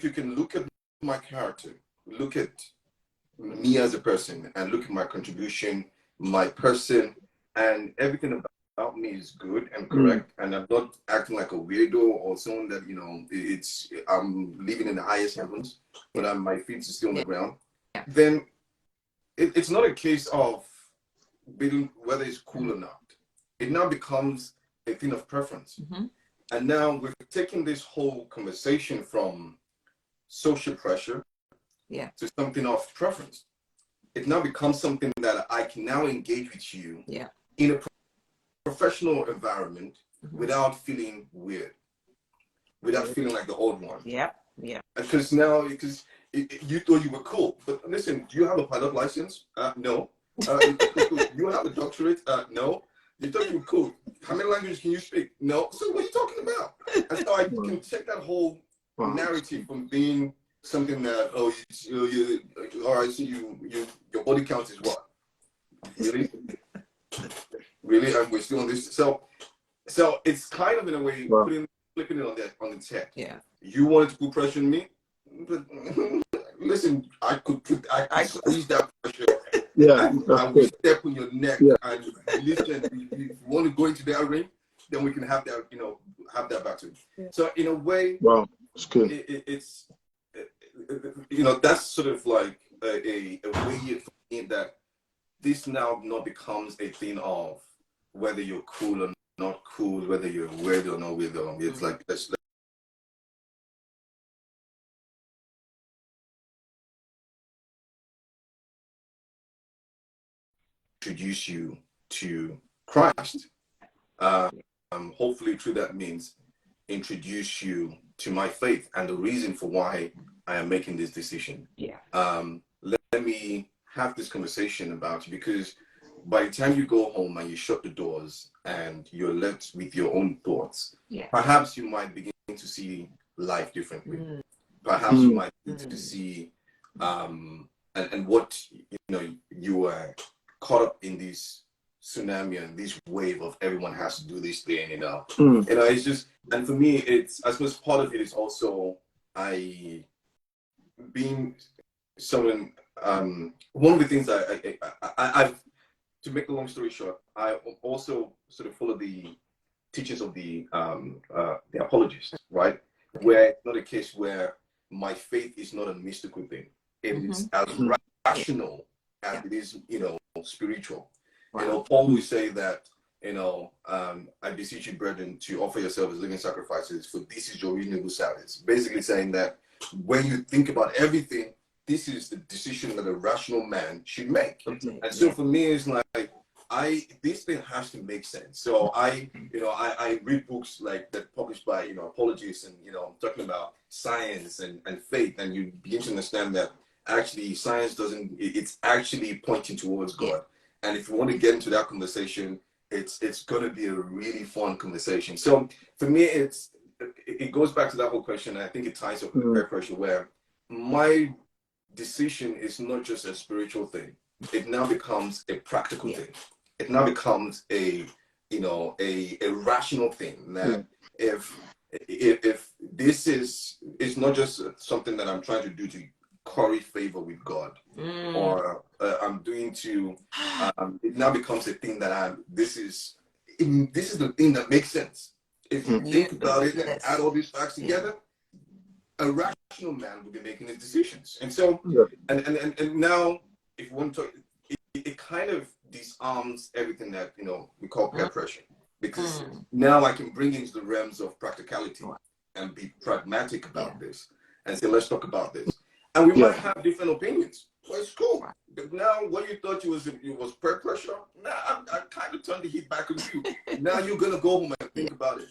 you can look at my character, look at me as a person, and look at my contribution, my person, and everything about me is good and correct, and I'm not acting like a weirdo or someone that, you know, I'm living in the highest heavens, but my feet are still on the ground, then it's not a case of being whether it's cool or not. It now becomes a thing of preference. And now we're taking this whole conversation from social pressure to something of preference. It now becomes something that I can now engage with you in a professional environment without feeling weird, without feeling like the old one. Because you thought you were cool. But listen, do you have a pilot license? No. You have a doctorate? No. You thought you were cool. How many languages can you speak? No. So what are you talking about? And so I can check that whole narrative from being something that, all right, so your body count is what? Really? Really? And we're still on this. So it's kind of in a way flipping it on its head. You wanted to put pressure on me? But listen, I could squeeze that pressure. I will step on your neck and listen. If you want to go into that ring, then we can have that, have that battle. So in a way, it's good. It's that's sort of like a way in that this now not becomes a thing of whether you're cool or not cool, whether you're weird or not weird. It's like let's introduce you to Christ. Hopefully through that means introduce you to my faith and the reason for why I am making this decision. Let me have this conversation about you, because by the time you go home and you shut the doors and you're left with your own thoughts, perhaps you might begin to see life differently. Perhaps you might begin to see and what you were caught up in this tsunami and this wave of everyone has to do this thing, it's just, and for me, it's, I suppose part of it is also being someone, one of the things I've, to make a long story short, I also sort of follow the teachings of the apologists, right? Where it's not a case where my faith is not a mystical thing. It is as rational as it is, spiritual. Paul will say that, I beseech you, brethren, to offer yourself as living sacrifices, for this is your reasonable service. Basically saying that when you think about everything, this is the decision that a rational man should make. And so for me, it's like, this thing has to make sense. So I read books like that published by, apologists, and, I'm talking about science and faith, and you begin to understand that actually science it's actually pointing towards God. And if you want to get into that conversation, it's going to be a really fun conversation. So for me, it goes back to that whole question. I think it ties up with the peer pressure, where my decision is not just a spiritual thing. It now becomes a practical thing. It now becomes a rational thing. That if this is not just something that I'm trying to do to curry favor with God, or I'm doing to, it now becomes a thing that this is the thing that makes sense. If you think about it and add all these facts together, a rational man will be making his decisions. And so, and now, if you want to talk, it kind of disarms everything that, we call peer pressure. Because now I can bring into the realms of practicality and be pragmatic about this and say, let's talk about this. And we might have different opinions. Well, it's cool. But now, what you thought it was peer pressure, now I kind of turned the heat back on you. Now you're going to go home and think about it.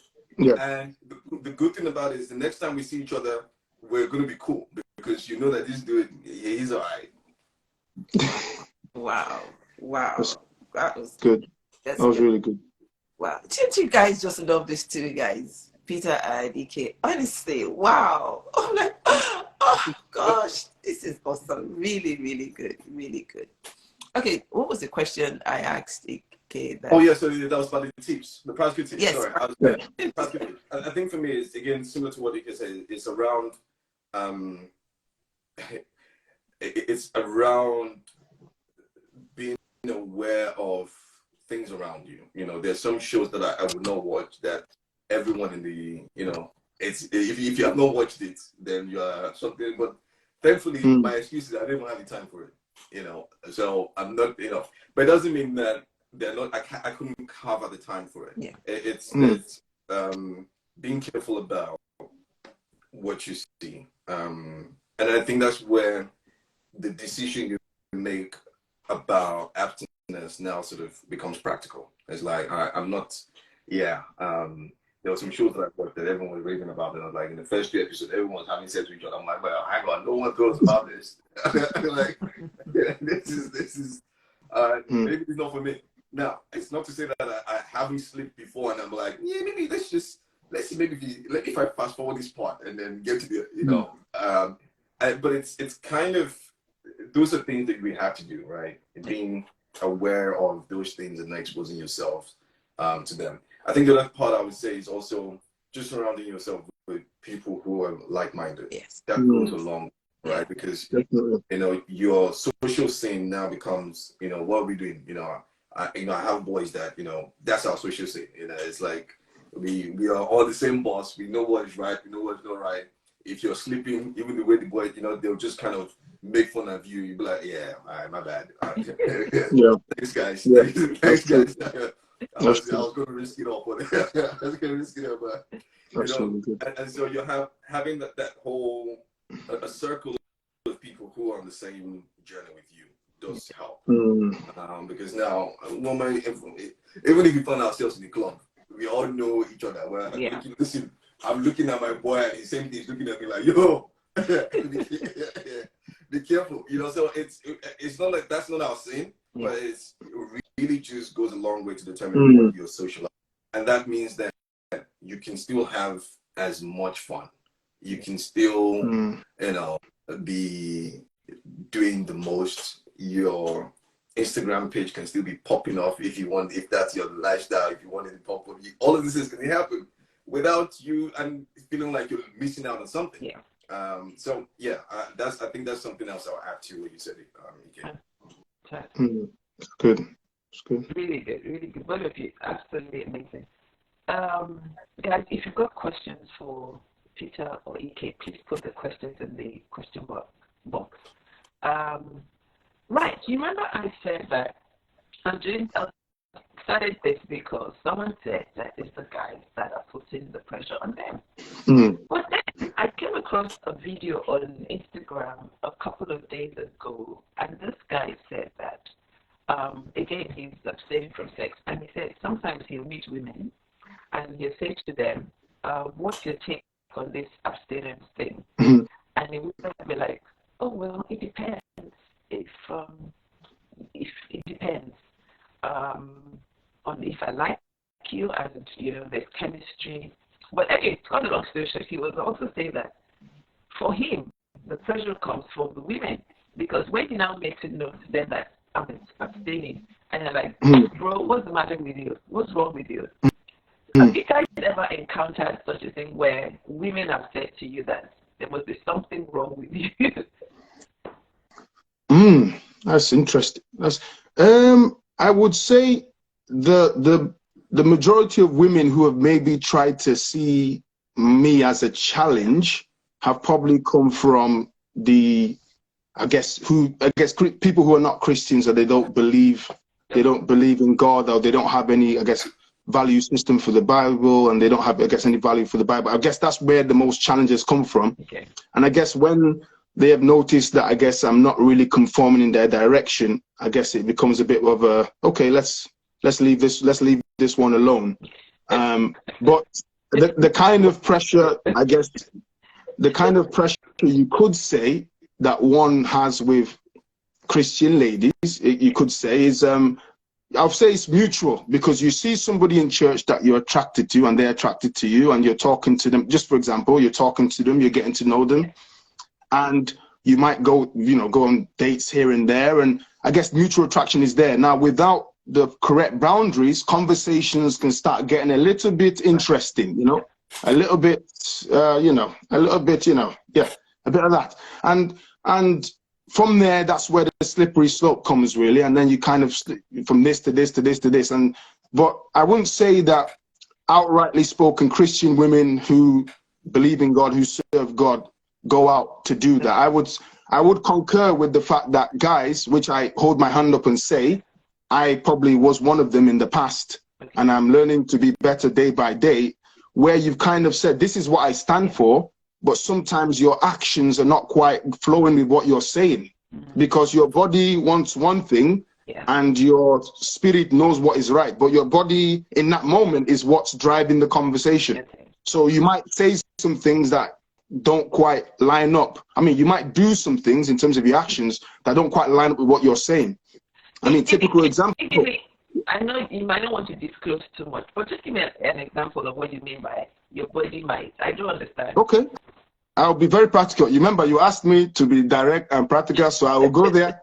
And the good thing about it is the next time we see each other, we're going to be cool, because you know that this dude, he's all right. Wow. That was good. That was really good. Wow. Didn't you guys just love this too, guys? Peter Ayeni Ike. Honestly, wow. I'm like, oh gosh, this is awesome. Really, really good. Really good. Okay, what was the question I asked Ike? Oh yeah, so that was about the tips, the practical tips. Yes. Sorry, practical tips. I think for me, it's again similar to what Ike said. It's around, it's around being aware of things around you. You know, there's some shows that I would not watch that everyone in the, it's if you have not watched it, then you are something. But thankfully, my excuse is I didn't have the time for it. So I'm not, but it doesn't mean that they're not. I couldn't carve out the time for it. Yeah. It's being careful about what you see, and I think that's where the decision you make about abstinence now sort of becomes practical. It's like, I'm not, there were some shows that I watched that everyone was raving about, and I was like, in the first 2 episodes, everyone was having sex with each other. I'm like, well, hang on, no one knows about this. Like, this is maybe it's not for me. Now, it's not to say that I haven't slept before, and I'm like, yeah, maybe let's see, maybe if I fast forward this part and then get to the, but it's kind of, those are things that we have to do, right? Being aware of those things and exposing yourself to them. I think the other part I would say is also just surrounding yourself with people who are like-minded. Yes. That goes along, right? Because your social scene now becomes, what are we doing? I have boys that, that's our social scene. It's like we are all the same boss. We know what is right. We know what's not right. If you're sleeping, even the way the boys, they'll just kind of make fun of you. You'll be like, yeah, all right, my bad. Thanks, guys. Yeah. Thanks, guys. I was going to risk it all, but I was going to risk it all, but and so you're having that whole a circle of people who are on the same journey with you does help. Because now, even if we find ourselves in the club, we all know each other. Listen, I'm looking at my boy, and the same thing is looking at me like, yo, be careful. So it's not like that's not our sin, but it really just goes a long way to determine what you're socializing. And that means that you can still have as much fun. You can still, be doing the most. Your Instagram page can still be popping off if that's your lifestyle, if you want it to pop up. All of this is going to happen without you and feeling like you're missing out on something. I think that's something else I'll add to what you said. It's good. It's good. Really good, really good. Both of you, absolutely amazing. Guys, if you've got questions for Peter or Ike, please put the questions in the question box. Right, you remember I said that I started this because someone said that it's the guys that are putting the pressure on them. But then I came across a video on Instagram a couple of days ago, and this guy said that, again, he's abstaining from sex, and he said sometimes he'll meet women, and he'll say to them, what's your take on this abstinence thing? And he would be like, oh, well, it depends. If it depends on if I like you, and there's chemistry. But anyway, it's got a long story short. He was also saying that for him, the pressure comes from the women, because when he now makes it known to them that I'm abstaining, and they're like, bro, what's the matter with you? What's wrong with you? Have you guys ever encountered such a thing where women have said to you that there must be something wrong with you? That's interesting. I would say the majority of women who have maybe tried to see me as a challenge have probably come from people who are not Christians, or they don't believe in God, or they don't have any, value system for the Bible, and they don't have, any value for the Bible. I guess that's where the most challenges come from. Okay. And I guess when they have noticed that I'm not really conforming in their direction, it becomes a bit of a, okay, let's leave this one alone. But the kind of pressure, the kind of pressure you could say that one has with Christian ladies, you could say, is I'll say it's mutual, because you see somebody in church that you're attracted to and they're attracted to you, and you're talking to them. Just for example, you're talking to them, you're getting to know them, and you might go, go on dates here and there. And I guess mutual attraction is there. Now, without the correct boundaries, conversations can start getting a little bit interesting, a little bit, a little bit, yeah, a bit of that. And from there, that's where the slippery slope comes, really. And then you kind of from this to this to this to this. But I wouldn't say that outrightly spoken Christian women who believe in God, who serve God, go out to do that. I would concur with the fact that guys, which I hold my hand up and say, I probably was one of them in the past, and I'm learning to be better day by day, where you've kind of said, this is what I stand for, but sometimes your actions are not quite flowing with what you're saying, because your body wants one thing and your spirit knows what is right, but your body in that moment is what's driving the conversation. So you might say some things that don't quite line up. I mean, you might do some things in terms of your actions that don't quite line up with what you're saying. I mean, typical example. I know you might not want to disclose too much, but just give me an example of what you mean by your body might. I don't understand. Okay. I'll be very practical. You remember you asked me to be direct and practical, so I will go there.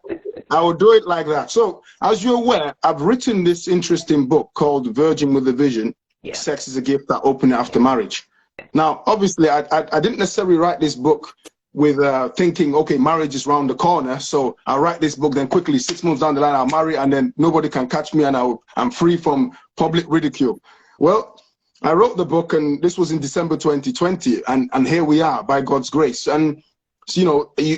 I will do it like that. So, as you're aware, I've written this interesting book called Virgin with a Vision, Sex is a Gift That Opened After Marriage. Now, obviously, I didn't necessarily write this book with thinking, okay, marriage is around the corner, so I'll write this book, then quickly, 6 months down the line, I'll marry, and then nobody can catch me, and I'm free from public ridicule. Well, I wrote the book, and this was in December 2020, and here we are, by God's grace. And,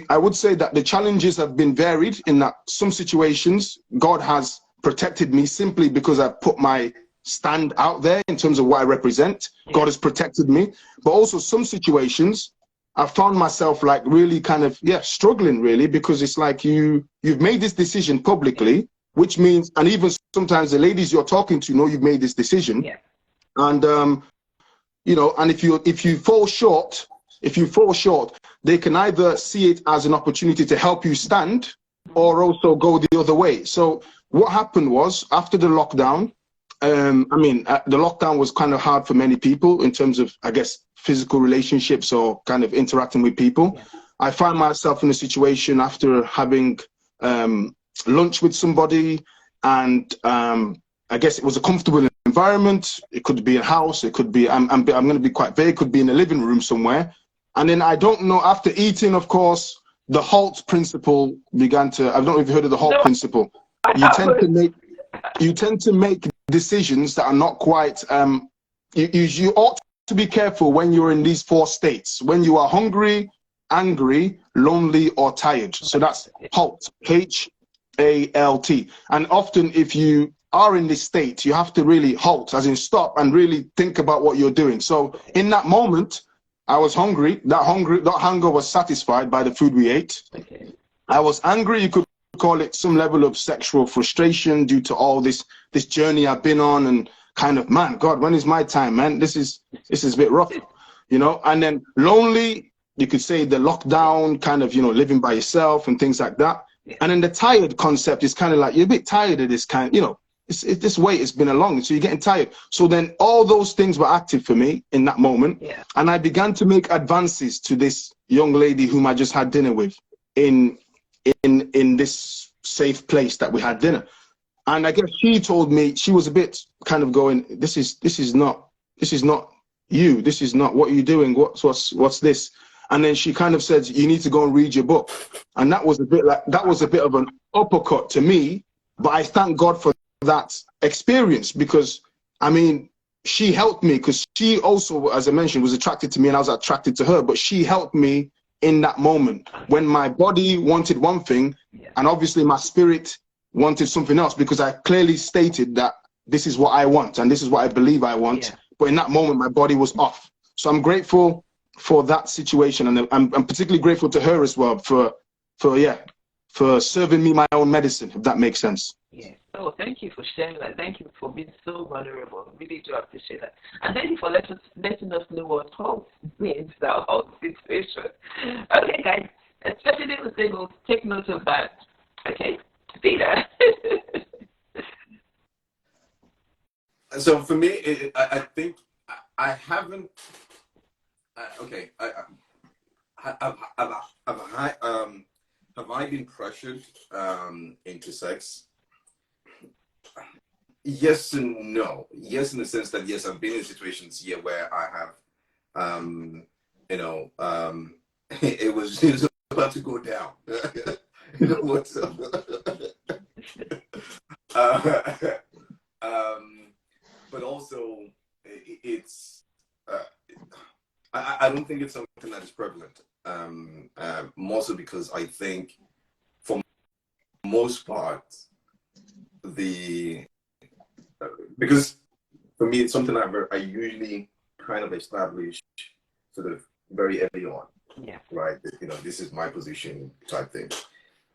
I would say that the challenges have been varied, in that some situations, God has protected me simply because I've put my stand out there in terms of what I represent. God has protected me. But also some situations, I found myself like really kind of, struggling really, because it's like you've made this decision publicly, which means, and even sometimes the ladies you're talking to know you've made this decision. And, and if you fall short, they can either see it as an opportunity to help you stand or also go the other way. So what happened was, after the lockdown, the lockdown was kind of hard for many people in terms of, I guess, physical relationships or kind of interacting with people. I find myself in a situation after having lunch with somebody, and I guess it was a comfortable environment. It could be a house, it could be, I'm going to be quite vague, it could be in a living room somewhere. And then I don't know, after eating, of course, the HALT principle began to, I don't know if you've heard of the HALT principle. You tend to make decisions that are not quite, you ought to be careful when you're in these 4 states, when you are hungry, angry, lonely, or tired. So that's HALT, H-A-L-T. And often if you are in this state, you have to really halt, as in stop, and really think about what you're doing. So in that moment, I was hungry. That hunger was satisfied by the food we ate. I was angry. You could call it some level of sexual frustration due to all this journey I've been on, and kind of, man, God, when is my time, man? This is a bit rough, And then lonely, you could say the lockdown, kind of, living by yourself and things like that. And then the tired concept is kind of like, you're a bit tired of this kind, this weight has been along, so you're getting tired. So then all those things were active for me in that moment. And I began to make advances to this young lady whom I just had dinner with in this safe place that we had dinner. And I guess she told me, she was a bit kind of going, this is not you, this is not what you're doing, what's this? And then she kind of said, you need to go and read your book. And that was a bit of an uppercut to me, but I thank God for that experience, because I mean, she helped me, because she also, as I mentioned, was attracted to me and I was attracted to her, but she helped me in that moment when my body wanted one thing and obviously my spirit wanted something else, because I clearly stated that this is what I want and this is what I believe I want. But in that moment, my body was off. So I'm grateful for that situation, and I'm particularly grateful to her as well for serving me my own medicine, if that makes sense. Oh, thank you for sharing that. Thank you for being so vulnerable. Really do appreciate that. And thank you for letting us know what HALT means, that HALT situation. Okay, guys, especially the singles, take note of that. Okay, Peter. So for me, I think I haven't. Okay, have I been pressured into sex? Yes and no. Yes, in the sense that yes, I've been in situations here where I have, you know, it was about to go down. You know what's up? But also, it's I don't think it's something that is prevalent. Mostly because I think, for most part, the because for me it's something I usually kind of establish sort of very early on. Yeah. Right. You know, this is my position type thing.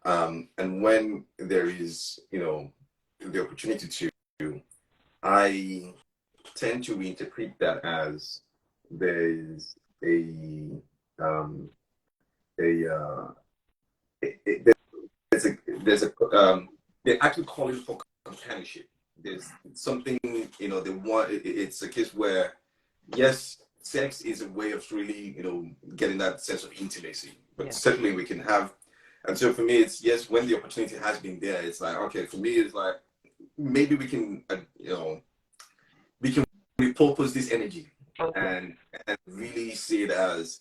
And when there is, you know, the opportunity to, I tend to reinterpret that as there's a there's a they're actually calling for companionship. There's something, you know, they want. It's a case where yes, sex is a way of really, you know, getting that sense of intimacy, but certainly we can have. And so for me, it's yes, when the opportunity has been there, it's like, okay, for me, it's like maybe we can, you know, we can repurpose this energy and really see it as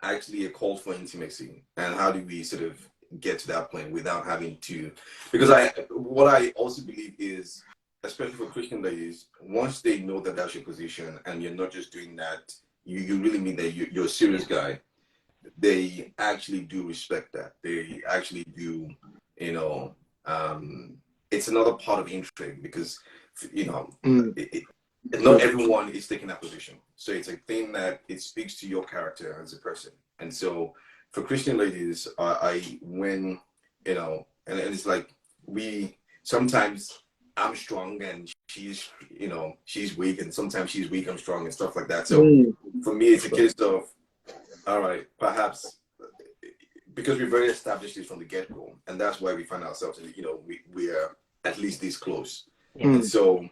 actually a call for intimacy. And how do we sort of get to that point without having to, because what I also believe is, especially for Christian ladies, once they know that that's your position and you're not just doing that, you really mean that you're a serious guy, they actually do respect that. They actually do, you know, it's another part of intrigue because, you know, not everyone is taking that position. So it's a thing that it speaks to your character as a person. And so for Christian ladies, when, you know, and it's like sometimes I'm strong and she's, you know, she's weak, and sometimes she's weak, I'm strong, and stuff like that. So for me, it's a case of, all right, perhaps because we've already established this from the get-go, and that's why we find ourselves in, you know, we are at least this close. And so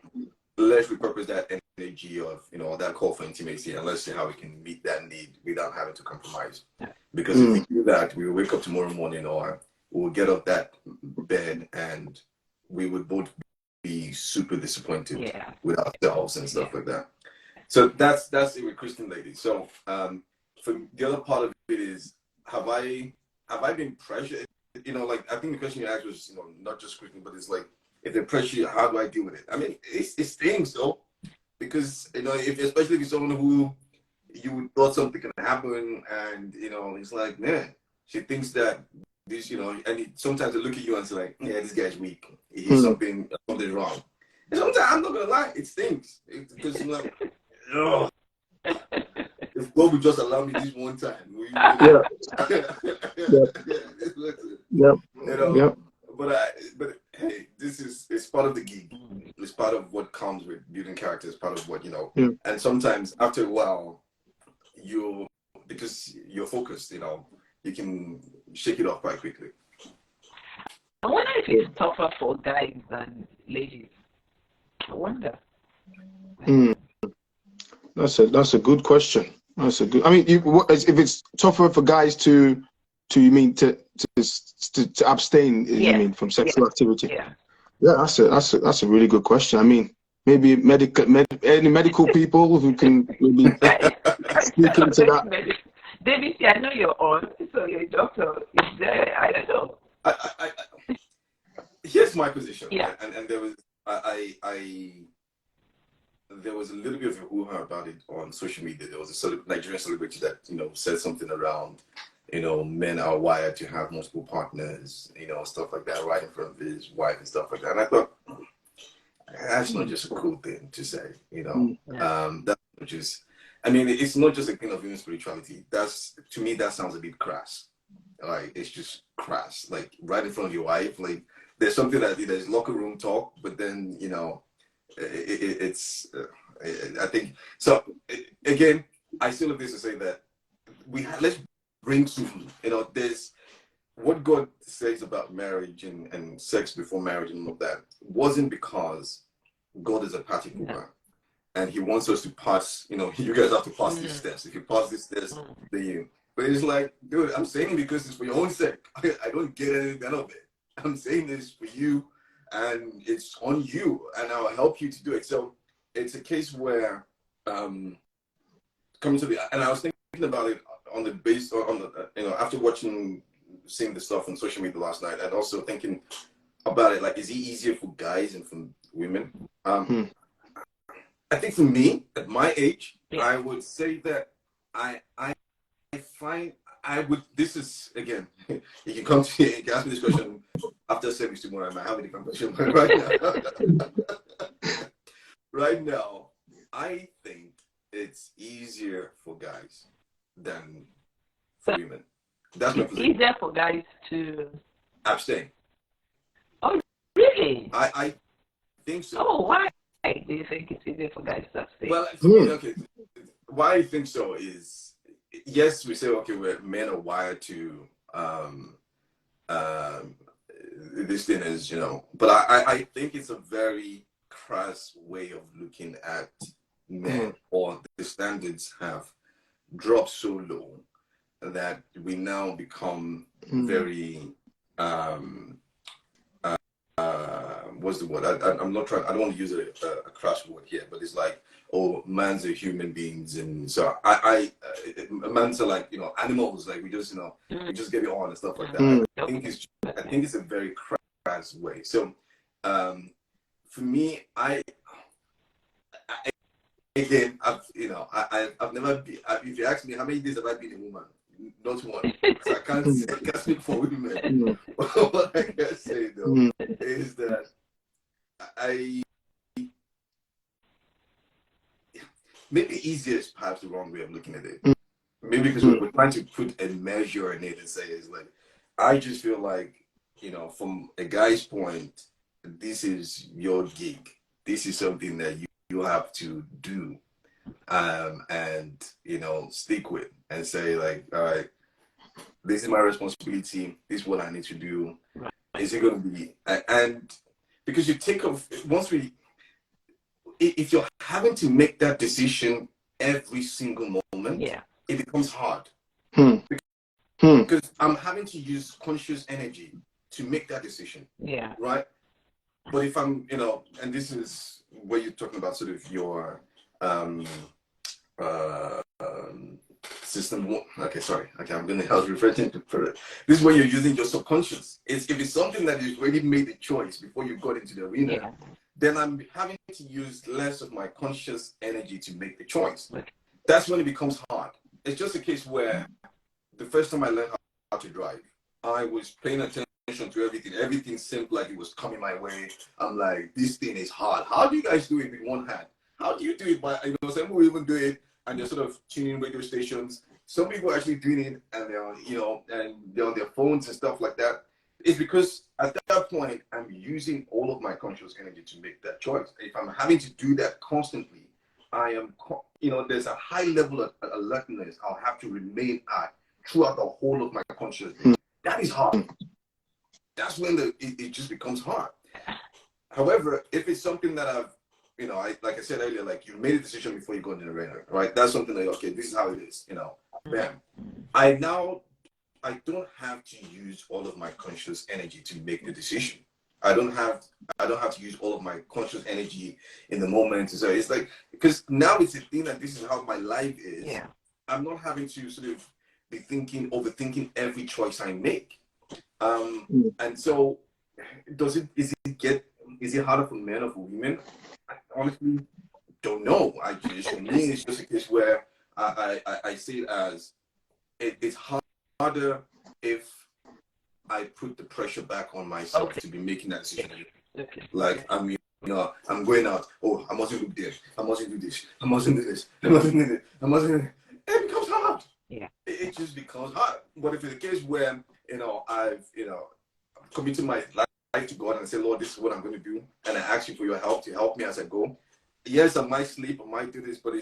let's repurpose that energy of, you know, that call for intimacy, and let's see how we can meet that need without having to compromise. Because if we do that, we will wake up tomorrow morning, or we'll get off that bed and we would both be super disappointed with ourselves and stuff like that. So that's it with Christian ladies. So for the other part of it is, have I been pressured? You know, like I think the question you asked was, you know, not just Christian, but it's like, if they pressure you, how do I deal with it? I mean, it stings though, because, you know, especially if you're someone who you thought something can happen, and, you know, it's like, man, she thinks that this, you know, and sometimes they look at you and say like, yeah, this guy's weak. He's something wrong. And sometimes I'm not gonna lie, it stings because, you know, if God would just allow me this one time, but hey, it's part of the gig. It's part of what comes with building character. It's part of what, you know. And sometimes after a while, because you're focused, you know, you can shake it off quite quickly. I wonder if it's tougher for guys than ladies. I wonder. That's a good question. That's a good. I mean, if it's tougher for guys to abstain, you mean, from sexual activity? Yeah, that's a really good question. I mean, maybe any medical people who can maybe speak into that. David, I know you're on, so your doctor is there. I don't know. Here's my position. Yeah. And there was there was a little bit of a hoo-ha about it on social media. There was a Nigerian celebrity that, you know, said something around, you know, men are wired to have multiple partners, you know, stuff like that, right in front of his wife and stuff like that. And I thought, that's not just a cool thing to say, you know. That's just, I mean, it's not just a thing of human spirituality. To me, that sounds a bit crass. Like, it's just crass. Like, right in front of your wife, like, there's something that there's locker room talk, but then, you know, I think so. Again, I still have this to say that let's bring to, you know, there's what God says about marriage and sex before marriage and all of that wasn't because God is a party pooper. and he wants us to pass, you know, you guys have to pass these steps. If you pass this test, then you. But it's like, dude, I'm saying because it's for your own sake. I don't get anything out of it. I'm saying this for you, and it's on you, and I'll help you to do it. So it's a case where coming to the, and I was thinking about it on the base, on the, you know, after seeing the stuff on social media last night, and also thinking about it, like, is it easier for guys and for women? I think for me, at my age, I would say that I find I would. This is again. You can come to me. You can ask me this question after service tomorrow. I might have a different question, but right now, I think it's easier for guys than for women. That's my position. Easier for guys to abstain. Oh, really? I think so. Oh, why do you think it's easier for guys to abstain? Well, okay. Why I think so is, yes, we say, okay, men are wired to this thing is, you know, but I think it's a very crass way of looking at men, or the standards have dropped so low that we now become very what's the word? I'm not trying. I don't want to use a crash word here, but it's like, oh, man's are human beings, and so man's are like, you know, animals. Like we just, you know, we just get it on and stuff like that. I think it's a very crass way. So, for me, again, I've never been. If you ask me how many days have I been a woman, not one. So I can't speak for women. What I can say though is that maybe easier is perhaps the wrong way of looking at it. Maybe because we're trying to put a measure in it and say it's like, I just feel like, you know, from a guy's point, this is your gig. This is something that you have to do, and, you know, stick with and say like, all right, this is my responsibility. This is what I need to do. Is it going to be, and because you take off, if you're having to make that decision every single moment, it becomes hard. Because I'm having to use conscious energy to make that decision. Right? But if I'm, you know, and this is where you're talking about sort of your system. Okay, sorry. Okay, I was referring to this is where you're using your subconscious. If it's something that you've already made a choice before you got into the arena, then I'm having to use less of my conscious energy to make the choice. That's when it becomes hard. It's just a case where the first time I learned how to drive, I was paying attention to everything. Everything seemed like it was coming my way. I'm like, this thing is hard. How do you guys do it with one hand? How do you do it by, you know, some people even do it and they're sort of tuning radio stations. Some people are actually doing it and they're on, you know, and they're on their phones and stuff like that. It's because at that point, I'm using all of my conscious energy to make that choice. If I'm having to do that constantly, I am, you know, there's a high level of alertness I'll have to remain at throughout the whole of my consciousness. That is hard. That's when it just becomes hard. However, if it's something that I've, you know, like I said earlier, like you made a decision before you go into the arena, right? That's something like, okay, this is how it is, you know, bam. I don't have to use all of my conscious energy to make the decision. I don't have to use all of my conscious energy in the moment. So it's like, because now it's a thing that this is how my life is. I'm not having to sort of be overthinking every choice I make. And so is it harder for men or for women? I honestly don't know. For me, it's just a case where I see it as it's harder if I put the pressure back on myself to be making that decision. Like I'm going out. Oh, I mustn't do this. I mustn't do this. I mustn't do this. I mustn't do this. I mustn't do this. It becomes hard. It just becomes hard. But if it's a case where, you know, I've, you know, committed my life to God and say, Lord, this is what I'm going to do, and I ask you for your help to help me as I go. Yes, I might sleep, I might do this, but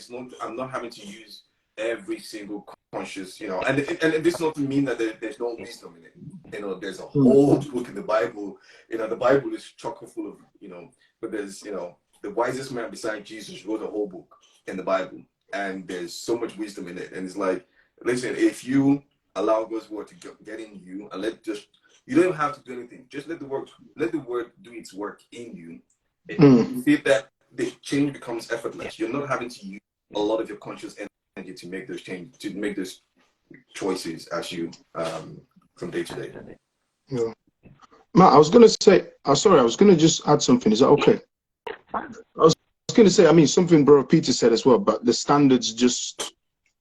I'm not having to use every single conscious, you know, and this is not to mean that there's no wisdom in it. You know, there's a whole book in the Bible. You know, the Bible is chock full of, you know, but there's, you know, the wisest man beside Jesus wrote a whole book in the Bible, and there's so much wisdom in it. And it's like, listen, if you allow God's word to get in you, and you don't even have to do anything. Just let the word do its work in you. You feel that the change becomes effortless. You're not having to use a lot of your conscious energy to make those changes, to make those choices as you from day to day. Yeah. Matt, I was gonna say, sorry, I was gonna just add something. Is that okay? I was gonna say, I mean, something Brother Peter said as well, but the standards just,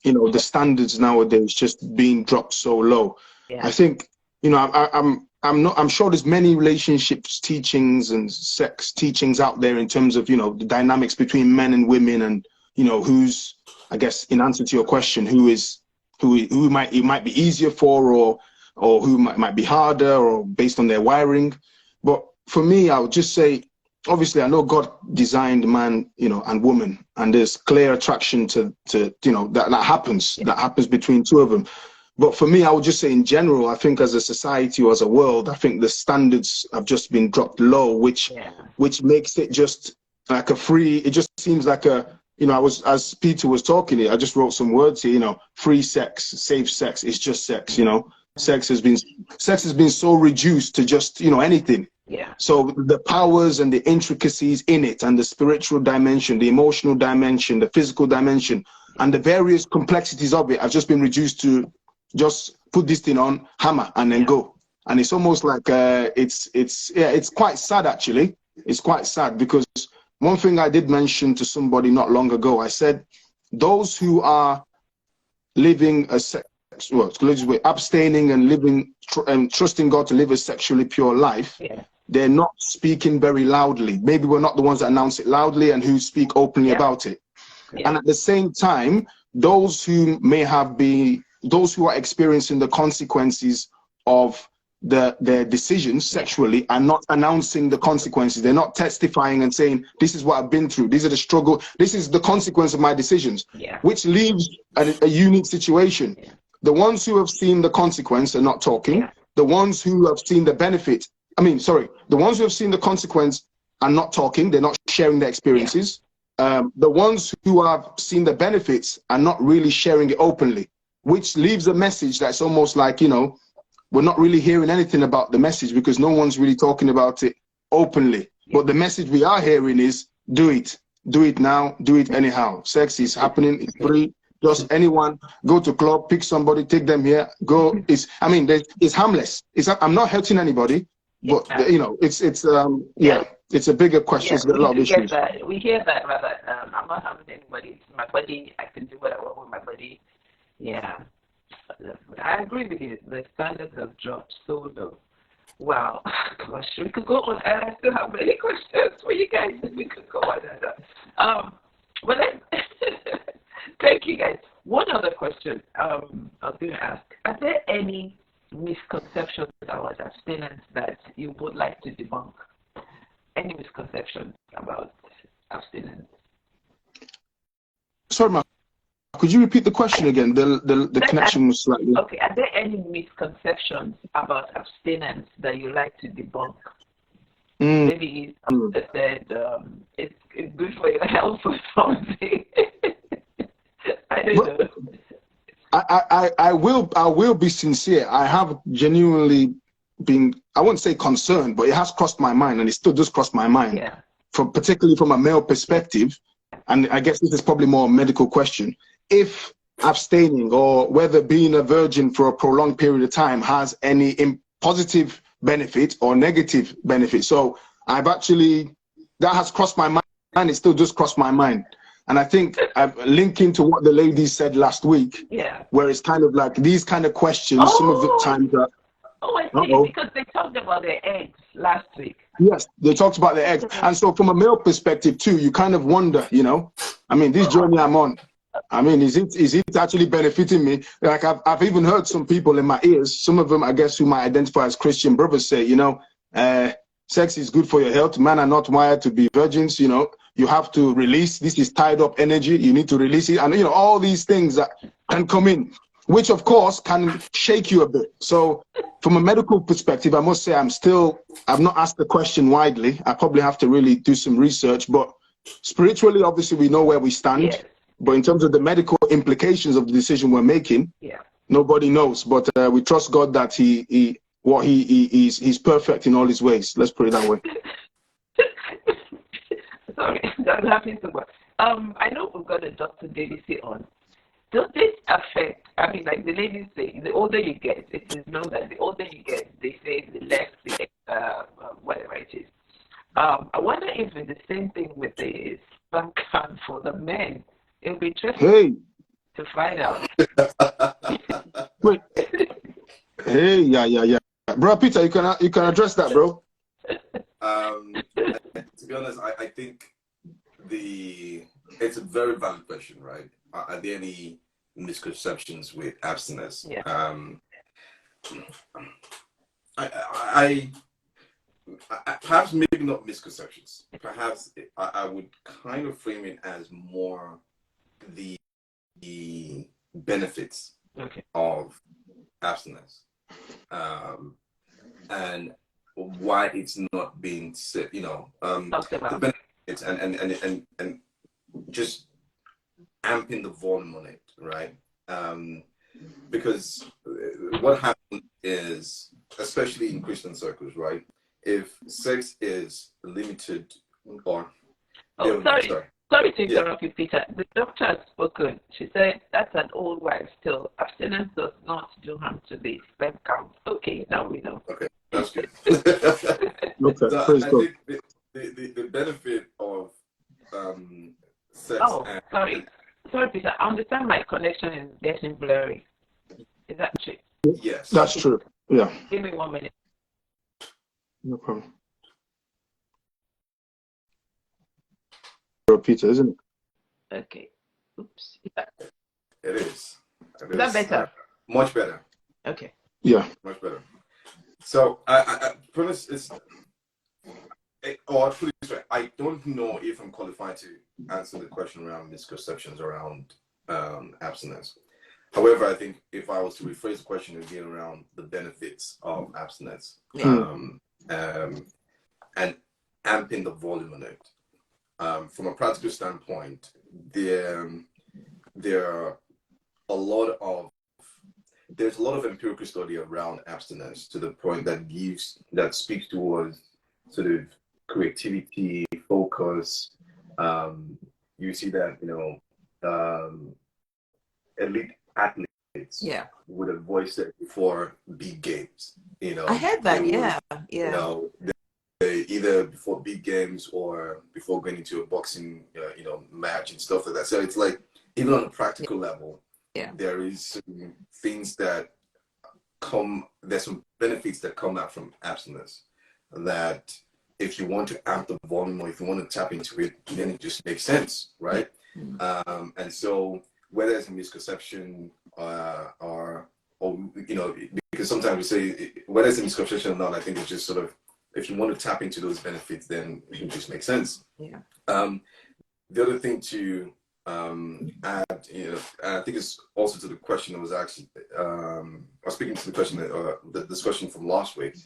you know, the standards nowadays just being dropped so low. I think, you know, I'm sure there's many relationships teachings and sex teachings out there in terms of, you know, the dynamics between men and women, and, you know, who's, I guess, in answer to your question, who it might be easier for, or who might be harder, or based on their wiring. But for me, I would just say, obviously, I know God designed man, you know, and woman, and there's clear attraction to you know, that happens between two of them. But for me, I would just say in general, I think as a society or as a world, I think the standards have just been dropped low, which makes it just like a free, it just seems like a, you know, as Peter was talking here, I just wrote some words here, you know, free sex, safe sex, it's just sex, you know. Sex has been so reduced to just, you know, anything. So the powers and the intricacies in it, and the spiritual dimension, the emotional dimension, the physical dimension, and the various complexities of it have just been reduced to just put this thing on, hammer, and then go. And it's almost like it's quite sad, actually. It's quite sad, because one thing I did mention to somebody not long ago, I said, those who are living abstaining and living and trusting God to live a sexually pure life, they're not speaking very loudly. Maybe we're not the ones that announce it loudly and who speak openly about it. And at the same time, those who are experiencing the consequences of their decisions sexually are not announcing the consequences. They're not testifying and saying, this is what I've been through, these are the struggle, this is the consequence of my decisions, which leaves a unique situation. The ones who have seen the consequence are not talking. The ones who have seen the benefit, the ones who have seen the consequence are not talking. They're not sharing their experiences. The ones who have seen the benefits are not really sharing it openly, which leaves a message that's almost like, you know, we're not really hearing anything about the message because no one's really talking about it openly. But the message we are hearing is, do it now, do it anyhow. Sex is happening, it's free. Just anyone, go to club, pick somebody, take them here, go. It's harmless. I'm not hurting anybody, but you know, it's a bigger question. It's a lot of issues. We hear that rather. I'm not harming anybody. It's my body. I can do what I want with my body. Yeah, I agree with you. The standards have dropped so low. Wow, gosh, we could go on. I still have many questions for you guys. We could go on. But then. Thank you, guys. One other question I was going to ask. Are there any misconceptions about abstinence that you would like to debunk? Any misconceptions about abstinence? Sorry, Mark. Could you repeat the question again? The connection was slightly... Okay. Are there any misconceptions about abstinence that you like to debunk? Maybe it's good for your health or something. I don't know. I will be sincere. I have genuinely been, I won't say concerned, but it has crossed my mind, and it still does cross my mind. Particularly from a male perspective, and I guess this is probably more a medical question. If abstaining, or whether being a virgin for a prolonged period of time, has any positive benefit or negative benefit. So that has crossed my mind, and it still does cross my mind. And I think linking to what the ladies said last week, where it's kind of like these kind of questions, some of the times that... I see, because they talked about their eggs last week. Yes, they talked about their eggs. And so from a male perspective too, you kind of wonder, you know, I mean, this journey I'm on, I mean, is it actually benefiting me? Like I've even heard some people in my ears, some of them, I guess, who might identify as Christian brothers say, you know, sex is good for your health. Men are not wired to be virgins, you know. You have to release, this is tied up energy, you need to release it. And, you know, all these things that can come in, which of course can shake you a bit. So from a medical perspective, I must say I've not asked the question widely. I probably have to really do some research, but spiritually, obviously, we know where we stand. Yes. But in terms of the medical implications of the decision we're making, Yeah. nobody knows. But we trust God that he's perfect in all his ways. Let's put it that way. Sorry, I'm laughing so much. I know we've got a Dr. Davisy on. Does this affect, I mean, like the ladies say, the older you get, it is known that the older you get, they say the less, whatever it is. I wonder if it's the same thing with the sperm count for the men. It would be interesting to find out. Wait. Hey, yeah. Bro, Peter, you can address that, bro. To be honest, I think it's a very valid question, right? Are there any misconceptions with abstinence? Yeah. I perhaps maybe not misconceptions. Perhaps I would kind of frame it as more the benefits of abstinence, and why it's not being said. The benefits and just amping the volume on it, right? Because what happens is, especially in Christian circles, right? If sex is limited or... Sorry to interrupt you, Peter. The doctor has spoken. She said that's an old wife still. Abstinence does not do harm to the sperm count. Okay, now we know. Okay, that's good. Okay, so praise I God. think the benefit of sex... Sorry, Peter. I understand my connection is getting blurry. Is that true? Yes. That's true. Yeah. Give me 1 minute. No problem. Bro, Peter, isn't it? Okay. Oops. It is. Is that better? Much better. Okay. Yeah. Much better. So, I promise it's... Or put it this way, I don't know if I'm qualified to answer the question around misconceptions around abstinence. However, I think if I was to rephrase the question again around the benefits of abstinence and amping the volume on it, from a practical standpoint, there's a lot of empirical study around abstinence to the point that speaks towards sort of creativity, focus. You see that, elite athletes would have voiced it before big games. I heard that, yeah. They either before big games or before going into a boxing, match and stuff like that. So it's like, even on a practical level, there is some things that there's some benefits that come out from abstinence that if you want to amp the volume or if you want to tap into it, then it just makes sense, right? And so whether it's a misconception or because sometimes we say whether it's a misconception or not, I think it's just sort of, if you want to tap into those benefits, then it just makes sense. Yeah. The other thing to add, I think it's also to the question that was actually, I was speaking to the question, the discussion from last week,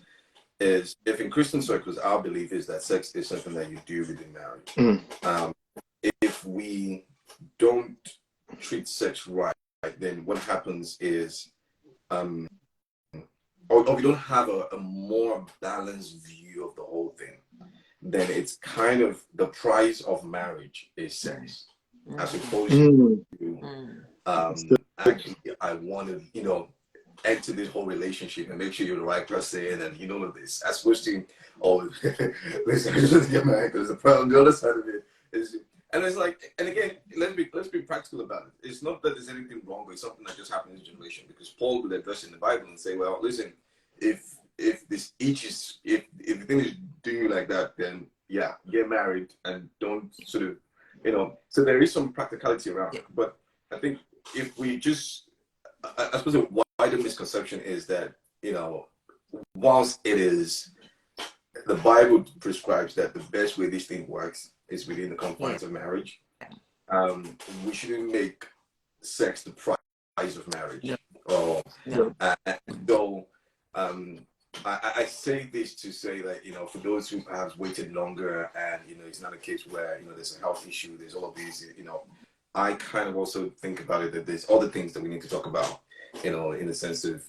is if in Christian circles, our belief is that sex is something that you do within marriage. If we don't treat sex right, then what happens is, or we don't have a more balanced view of the whole thing, then it's kind of the price of marriage is sex, as opposed to actually, I want to, enter this whole relationship and make sure you're the right person and this, as opposed to, listen, I just want to get married. There's a problem. The other side of it is, and it's like, and again, let's be practical about it. It's not that there's anything wrong with something that just happened in this generation, because Paul would address in the Bible and say, well, listen, if the thing is doing you like that, then yeah, get married and don't sort of, so there is some practicality around it. But I think if we just, I suppose the wider misconception is that, whilst it is, the Bible prescribes that the best way this thing works is within the confines of marriage. We shouldn't make sex the price of marriage. Though I say this to say that, for those who perhaps waited longer and, it's not a case where, there's a health issue, there's all of these, I kind of also think about it that there's other things that we need to talk about, in the sense of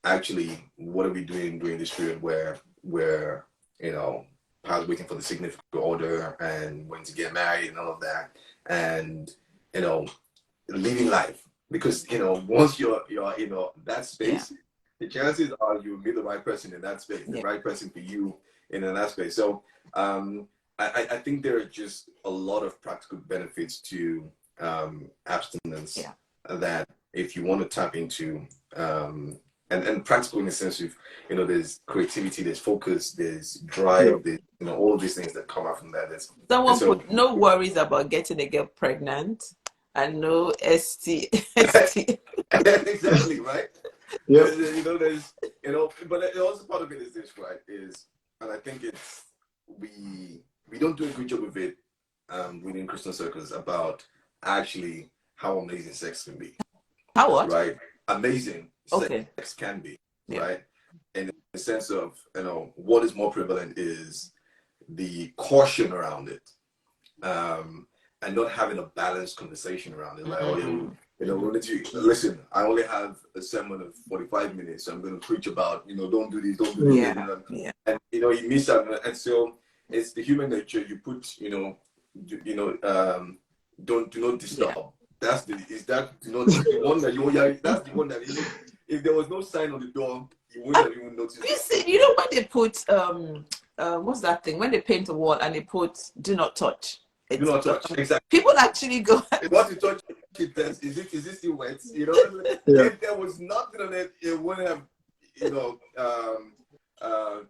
actually what are we doing during this period where we're, perhaps waiting for the significant order and when to get married and all of that. And, living life. Because, once you're that space, the chances are you'll meet the right person in that space, the right person for you in that space. So I think there are just a lot of practical benefits to abstinence that if you want to tap into, and practical in the sense of, there's creativity, there's focus, there's drive, there's, all of these things that come out from that. Someone put no worries about getting a girl pregnant and no ST. Exactly, right? Yeah. There's, but also part of it is this, right? And I think we don't do a good job of it within Christian circles about actually how amazing sex can be. How what? Right? Amazing sex can be, right? And in the sense of, what is more prevalent is the caution around it, and not having a balanced conversation around it. Like, listen, I only have a sermon of 45 minutes, so I'm going to preach about, don't do this, don't do this. And, you miss out. And so it's the human nature. You put, do not disturb. That's the one that if there was no sign on the door, you wouldn't have even noticed. You see, when they put, what's that thing? When they paint a wall and they put, do not touch. Do not touch. Exactly. People actually go. Once you touch it, is it still wet? If there was nothing on it, it wouldn't have,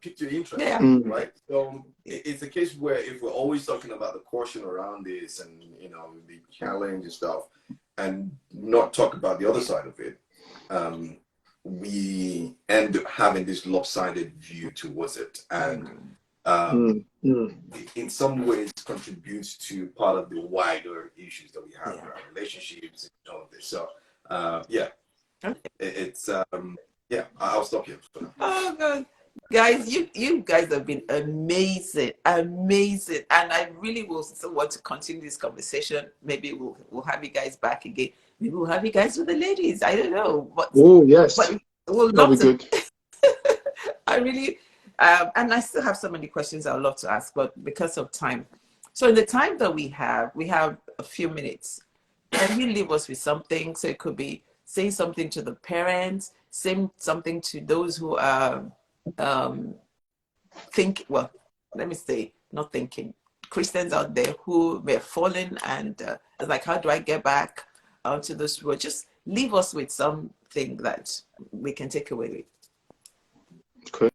piqued your interest, right? So it's a case where if we're always talking about the caution around this and the challenge and stuff, and not talk about the other side of it, we end up having this lopsided view towards it, and in some ways contributes to part of the wider issues that we have around relationships and all of this. So it's I'll stop here. Oh God, guys, you guys have been amazing, and I really will still want to continue this conversation. Maybe we'll have you guys back again. Maybe we'll have you guys with the ladies. I don't know. But we'll love to. Good. I really, and I still have so many questions I would love to ask, but because of time. So in the time that we have a few minutes. Can you leave us with something? So it could be saying something to the parents, saying something to those who are Christians out there who may have fallen and like, how do I get back to this world? Just leave us with something that we can take away with. Okay.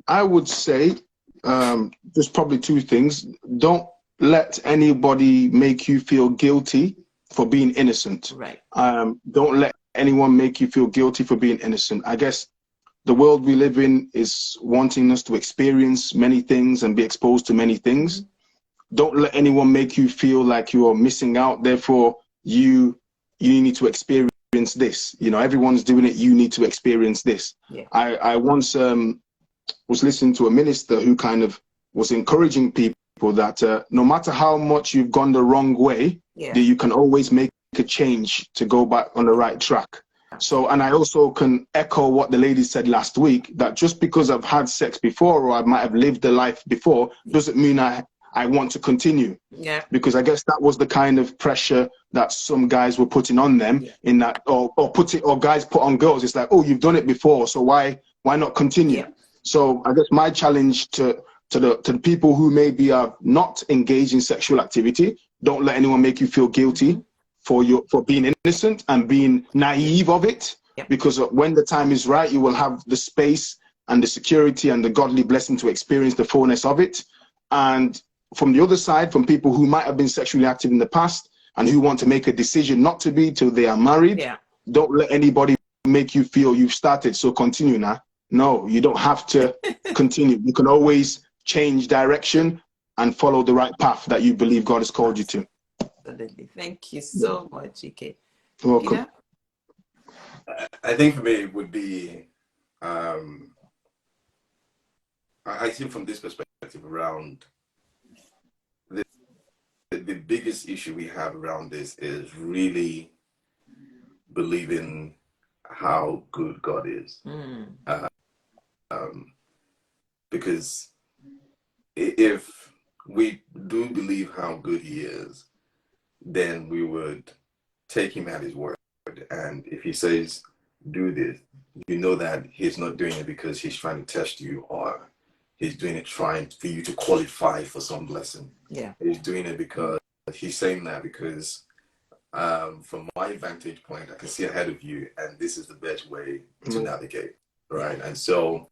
I would say there's probably two things. Don't let anybody make you feel guilty for being innocent. Right. Don't let anyone make you feel guilty for being innocent. I guess the world we live in is wanting us to experience many things and be exposed to many things. Don't let anyone make you feel like you are missing out. Therefore, you need to experience this. Everyone's doing it. You need to experience this. Yeah. I once was listening to a minister who kind of was encouraging people that no matter how much you've gone the wrong way, that you can always make a change to go back on the right track. So, and I also can echo what the lady said last week, that just because I've had sex before or I might have lived a life before doesn't mean I want to continue. Yeah. Because I guess that was the kind of pressure that some guys were putting on them in that, or guys put on girls. It's like, oh, you've done it before, so why not continue? Yeah. So I guess my challenge to the people who maybe are not engaged in sexual activity, don't let anyone make you feel guilty for being innocent and being naive of it. Yeah. Because when the time is right, you will have the space and the security and the godly blessing to experience the fullness of it. And from the other side, from people who might have been sexually active in the past and who want to make a decision not to be till they are married, don't let anybody make you feel you've started, so continue now. No, you don't have to continue. You can always change direction and follow the right path that you believe God has called you to. Absolutely. Thank you so much, Ike. You're welcome. I think for me it would be I see from this perspective around the biggest issue we have around this is really believing how good God is. Because if we do believe how good he is, then we would take him at his word. And if he says, do this, you know that he's not doing it because he's trying to test you, or he's doing it trying for you to qualify for some blessing. Yeah. He's doing it because he's saying that because from my vantage point, I can see ahead of you, and this is the best way to navigate, right? And so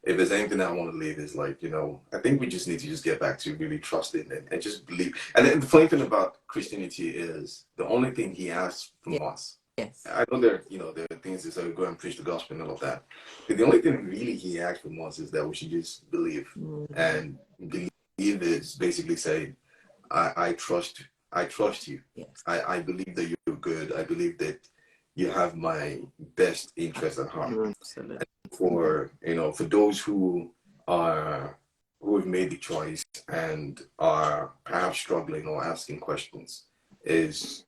if there's anything that I want to leave is like, you know, I think we just need to just get back to really trusting and just believe. And then the funny thing about Christianity is the only thing he asks from us. Yes. I know there are things that say go and preach the gospel and all of that. But the only thing really he asks from us is that we should just believe. And believe is basically saying, I trust you. Yes. I believe that you're good. I believe that you have my best interest at heart. Absolutely. And for those who have made the choice and are perhaps struggling or asking questions, is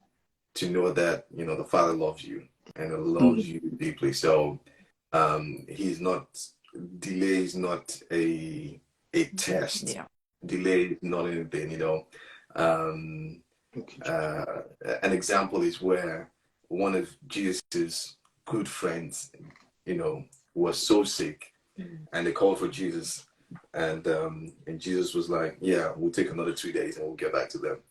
to know that the Father loves you and loves you deeply. So he's not, delay is not a test. Yeah. Delay is not anything. An example is where one of Jesus's good friends, was so sick, and they called for Jesus, and Jesus was like, "Yeah, we'll take another 2 days and we'll get back to them."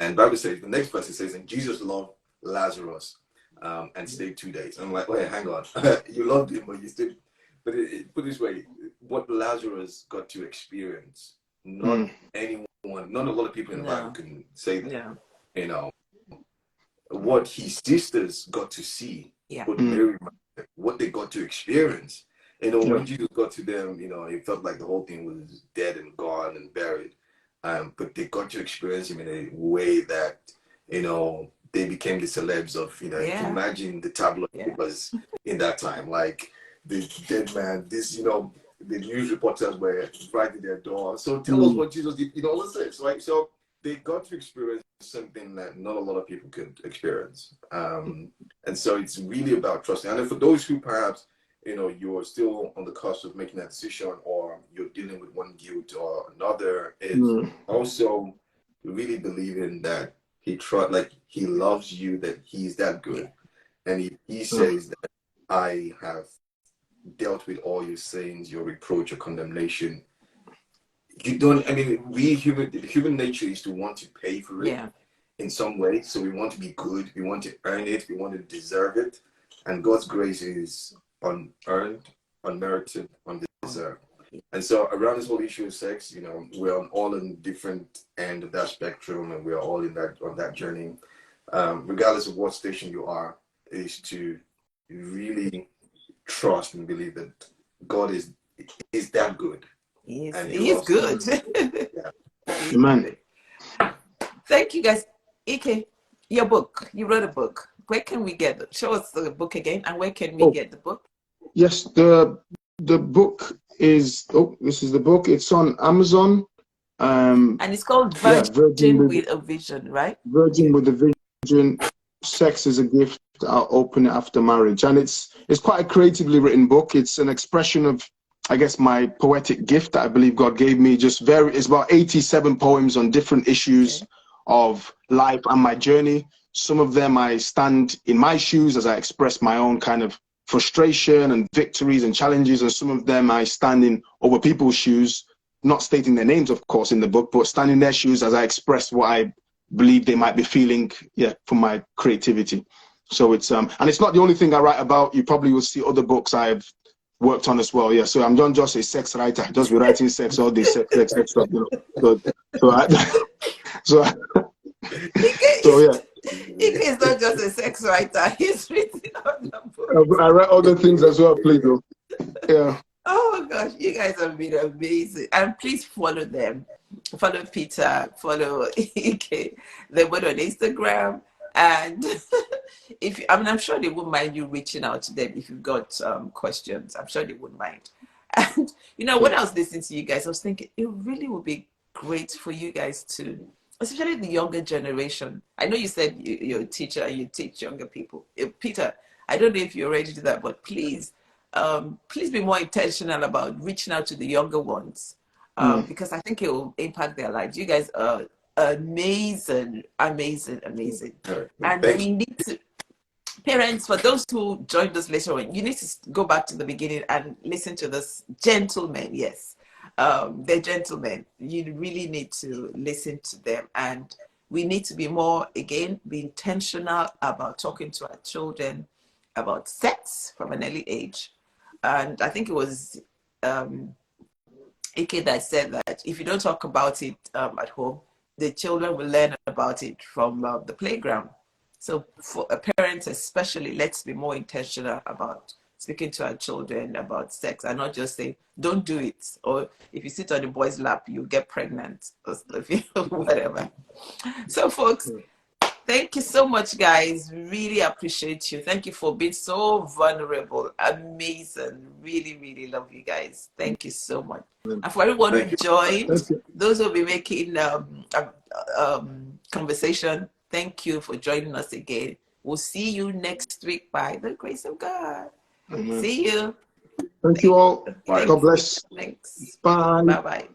And Bible says, the next verse it says, and Jesus loved Lazarus and stayed 2 days. I'm like, wait, hang on, you loved him, but you stayed. But put it this way, what Lazarus got to experience, not anyone, not a lot of people in the Bible can say that. Yeah. What his sisters got to see, what Mary, what they got to experience. When Jesus got to them, it felt like the whole thing was dead and gone and buried. But they got to experience him in a way that, they became the celebs of, you can imagine the tabloid papers in that time, like the dead man, this, the news reporters were right at their door. So tell us what Jesus did, all of this, right? So they got to experience something that not a lot of people could experience. And so it's really about trusting. And then for those who perhaps, you're still on the cusp of making that decision, or you're dealing with one guilt or another, is also really believing that he loves you, that he's that good. And he says that I have dealt with all your sins, your reproach, your condemnation. Human nature is to want to pay for it in some way. So we want to be good, we want to earn it, we want to deserve it. And God's grace is unearned, unmerited, undeserved. And so around this whole issue of sex, we're all on different end of that spectrum, and we're all on that journey. Regardless of what station you are, is to really trust and believe that God is that good. He is good. Amen. Thank you, guys. Ike, your book. You wrote a book. Where can we get it? Show us the book again, and where can we get the book? Yes, the book is. This is the book. It's on Amazon. And it's called Virgin with a Vision, right? Virgin with a Vision. Sex is a gift. I'll open it after marriage, and it's quite a creatively written book. It's an expression of, I guess, my poetic gift that I believe God gave me. It's about 87 poems on different issues of life and my journey. Some of them I stand in my shoes as I express my own kind of frustration and victories and challenges, and some of them I stand in other people's shoes, not stating their names, of course, in the book, but standing in their shoes as I express what I believe they might be feeling, from my creativity. So it's and it's not the only thing I write about. You probably will see other books I've worked on as well. Yeah, so I'm not just a sex writer. I just be writing sex all this sex stuff, So yeah. Ike is not just a sex writer. He's written other books. I write other things as well, please. Yeah. Oh my gosh, you guys have been amazing. And please follow them. Follow Peter, follow Ike. They're both on Instagram. And if I mean, I'm sure they wouldn't mind you reaching out to them if you've got questions. I'm sure they wouldn't mind. And you know, when I was listening to you guys, I was thinking it really would be great for you guys to, especially the younger generation. I know you said you're a teacher and you teach younger people. Peter, I don't know if you already do that, but please, please be more intentional about reaching out to the younger ones, because I think it will impact their lives. You guys are amazing, amazing, amazing. And we need to, parents, for those who joined us later on, you need to go back to the beginning and listen to this gentlemen. Yes, they're gentlemen. You really need to listen to them, and we need to be more, again, be intentional about talking to our children about sex from an early age. And I think it was Ike that said that if you don't talk about it at home, the children will learn about it from the playground. So for parents especially, let's be more intentional about speaking to our children about sex and not just say, don't do it. Or if you sit on the boy's lap, you'll get pregnant or whatever. So folks, thank you so much, guys. Really appreciate you. Thank you for being so vulnerable. Amazing. Really, really love you guys. Thank you so much. And for everyone who joined, those who will be making conversation, thank you for joining us again. We'll see you next week by the grace of God. See you. Thank you all. God bless. Thanks. Bye. Bye-bye.